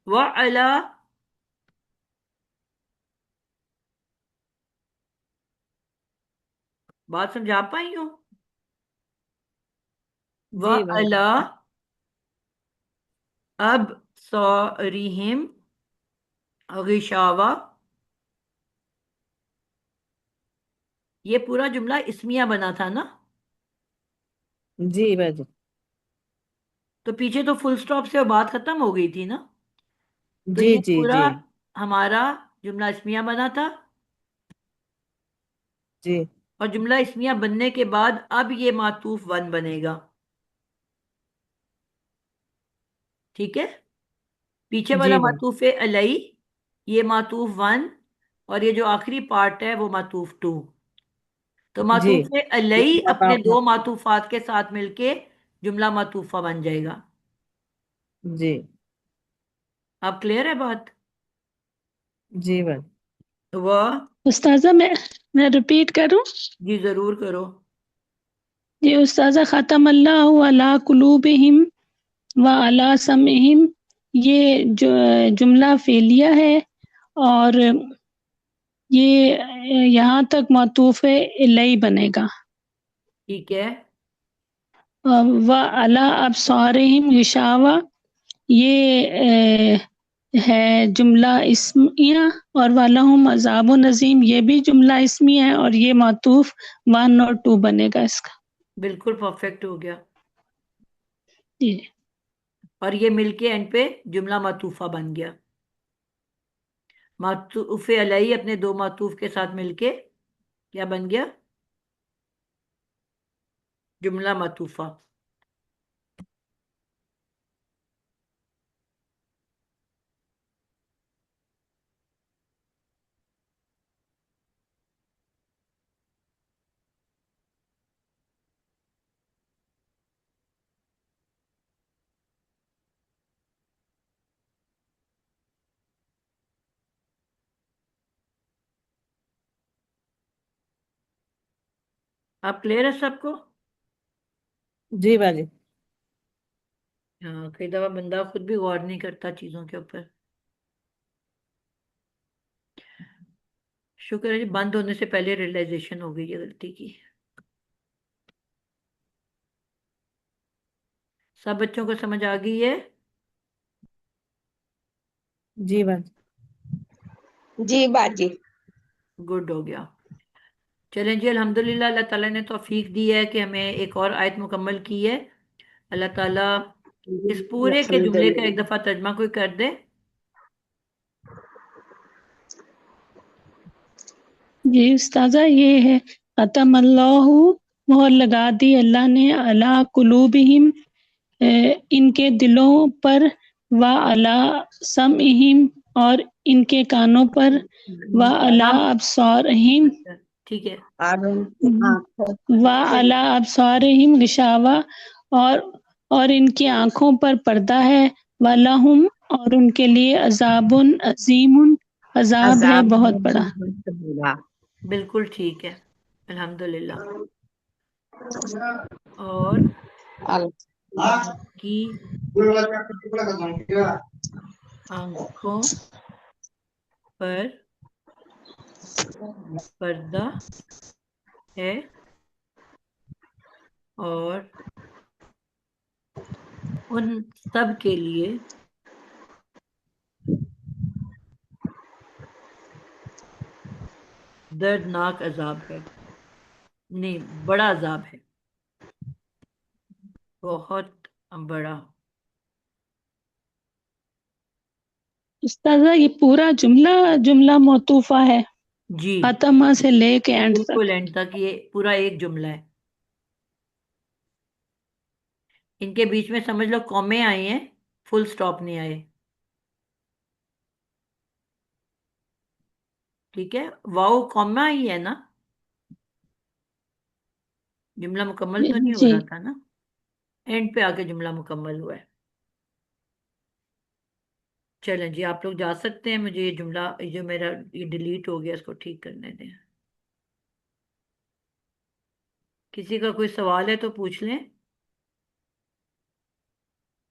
وعلی، بات سمجھا پائی ہوں؟ جی بھائی. وعلی ابصارہم غشاوہ، یہ پورا جملہ اسمیہ بنا تھا نا. جی بھائی جی. تو پیچھے تو فل سٹاپ سے بات ختم ہو گئی تھی نا. تو جی یہ جی پورا جی ہمارا جملہ اسمیہ بنا تھا، جی اور جملہ اسمیہ بننے کے بعد اب یہ معطوف 1 بنے گا. ٹھیک ہے، پیچھے والا جی بھائی. معطوف علیہ، یہ معطوف 1، اور یہ جو آخری پارٹ ہے وہ معطوف 2. تو جی معطوف علیہ اپنے جی دو معطوفات کے ساتھ مل کے جملہ معطوفہ بن جائے گا. جی اب کلیئر ہے بات؟ جی بھائی. وہ استاذہ میں ریپیٹ کروں؟ جی ضرور کرو. جی استاذہ، ختم اللہ علی قلوبہم وعلی سمعہم، یہ جو جملہ فعلیہ ہے، اور یہ یہاں تک معطوف الیہ بنے گا. ٹھیک ہے، وعلی ابصارہم غشاوہ، یہ ہے جملہ اسمیہ، اور وَلَهُمْ عَذَابٌ عَظِيمٌ، یہ بھی جملہ اسمیہ ہے، اور یہ معطوف 1 اور 2 بنے گا اس کا. بالکل پرفیکٹ ہو گیا. جی اور یہ مل کے اینڈ پہ جملہ معطوفہ بن گیا. معطوف علیہ اپنے دو معطوف کے ساتھ مل کے کیا بن گیا؟ جملہ معطوفہ. آپ کلیئر ہے سب کو؟ جی باجی. ہاں، کئی دفعہ بندہ خود بھی غور نہیں کرتا چیزوں کے اوپر. شکر ہے جی، بند ہونے سے پہلے ریئلائزیشن ہو گئی ہے غلطی کی. سب بچوں کو سمجھ آ گئی ہے؟ جی باجی. جی باجی. گڈ ہو گیا. چلیں جی، الحمدللہ اللہ تعالیٰ نے توفیق دی ہے کہ ہمیں ایک اور آیت مکمل کی ہے. اللہ تعالیٰ اس پورے کے جملے کا ایک دفعہ ترجمہ کوئی کر دے. جی استاذہ، یہ ہے ختم اللہ، مہر لگا دی اللہ نے، علی قلوبہم، ان کے دلوں پر، وعلی سمعہم، اور ان کے کانوں پر وعلی ابصارہم ٹھیک ہے، اور ان کی آنکھوں وعلی ابصارہم غشاوہ اور ان کی آنکھوں پر پردہ ہے، وَلَهُمْ اور ان کے لیے عذاب عظیم عذاب ہے عذاب بہت بڑا۔ برا۔ بالکل ٹھیک ہے، الحمدللہ۔ اور کی آنکھوں پر پردہ ہے اور ان سب کے لیے دردناک عذاب ہے، نہیں بڑا عذاب ہے، بہت بڑا۔ استاذہ یہ پورا جملہ موطوفہ ہے، جی خاتمہ سے لے کے اینڈ تک۔ بالکل اینڈ تک یہ پورا ایک جملہ ہے۔ ان کے بیچ میں سمجھ لو کومے آئے ہیں، فل سٹاپ نہیں آئے، ٹھیک ہے۔ واؤ کوما ہی ہے نا، جملہ مکمل تو نہیں ہو جی رہا تھا نا، اینڈ پہ آ کے جملہ مکمل ہوا ہے۔ چلیں جی آپ لوگ جا سکتے ہیں، مجھے یہ جملہ جو میرا یہ ڈیلیٹ ہو گیا اس کو ٹھیک کرنے دیں۔ کسی کا کوئی سوال ہے تو پوچھ لیں۔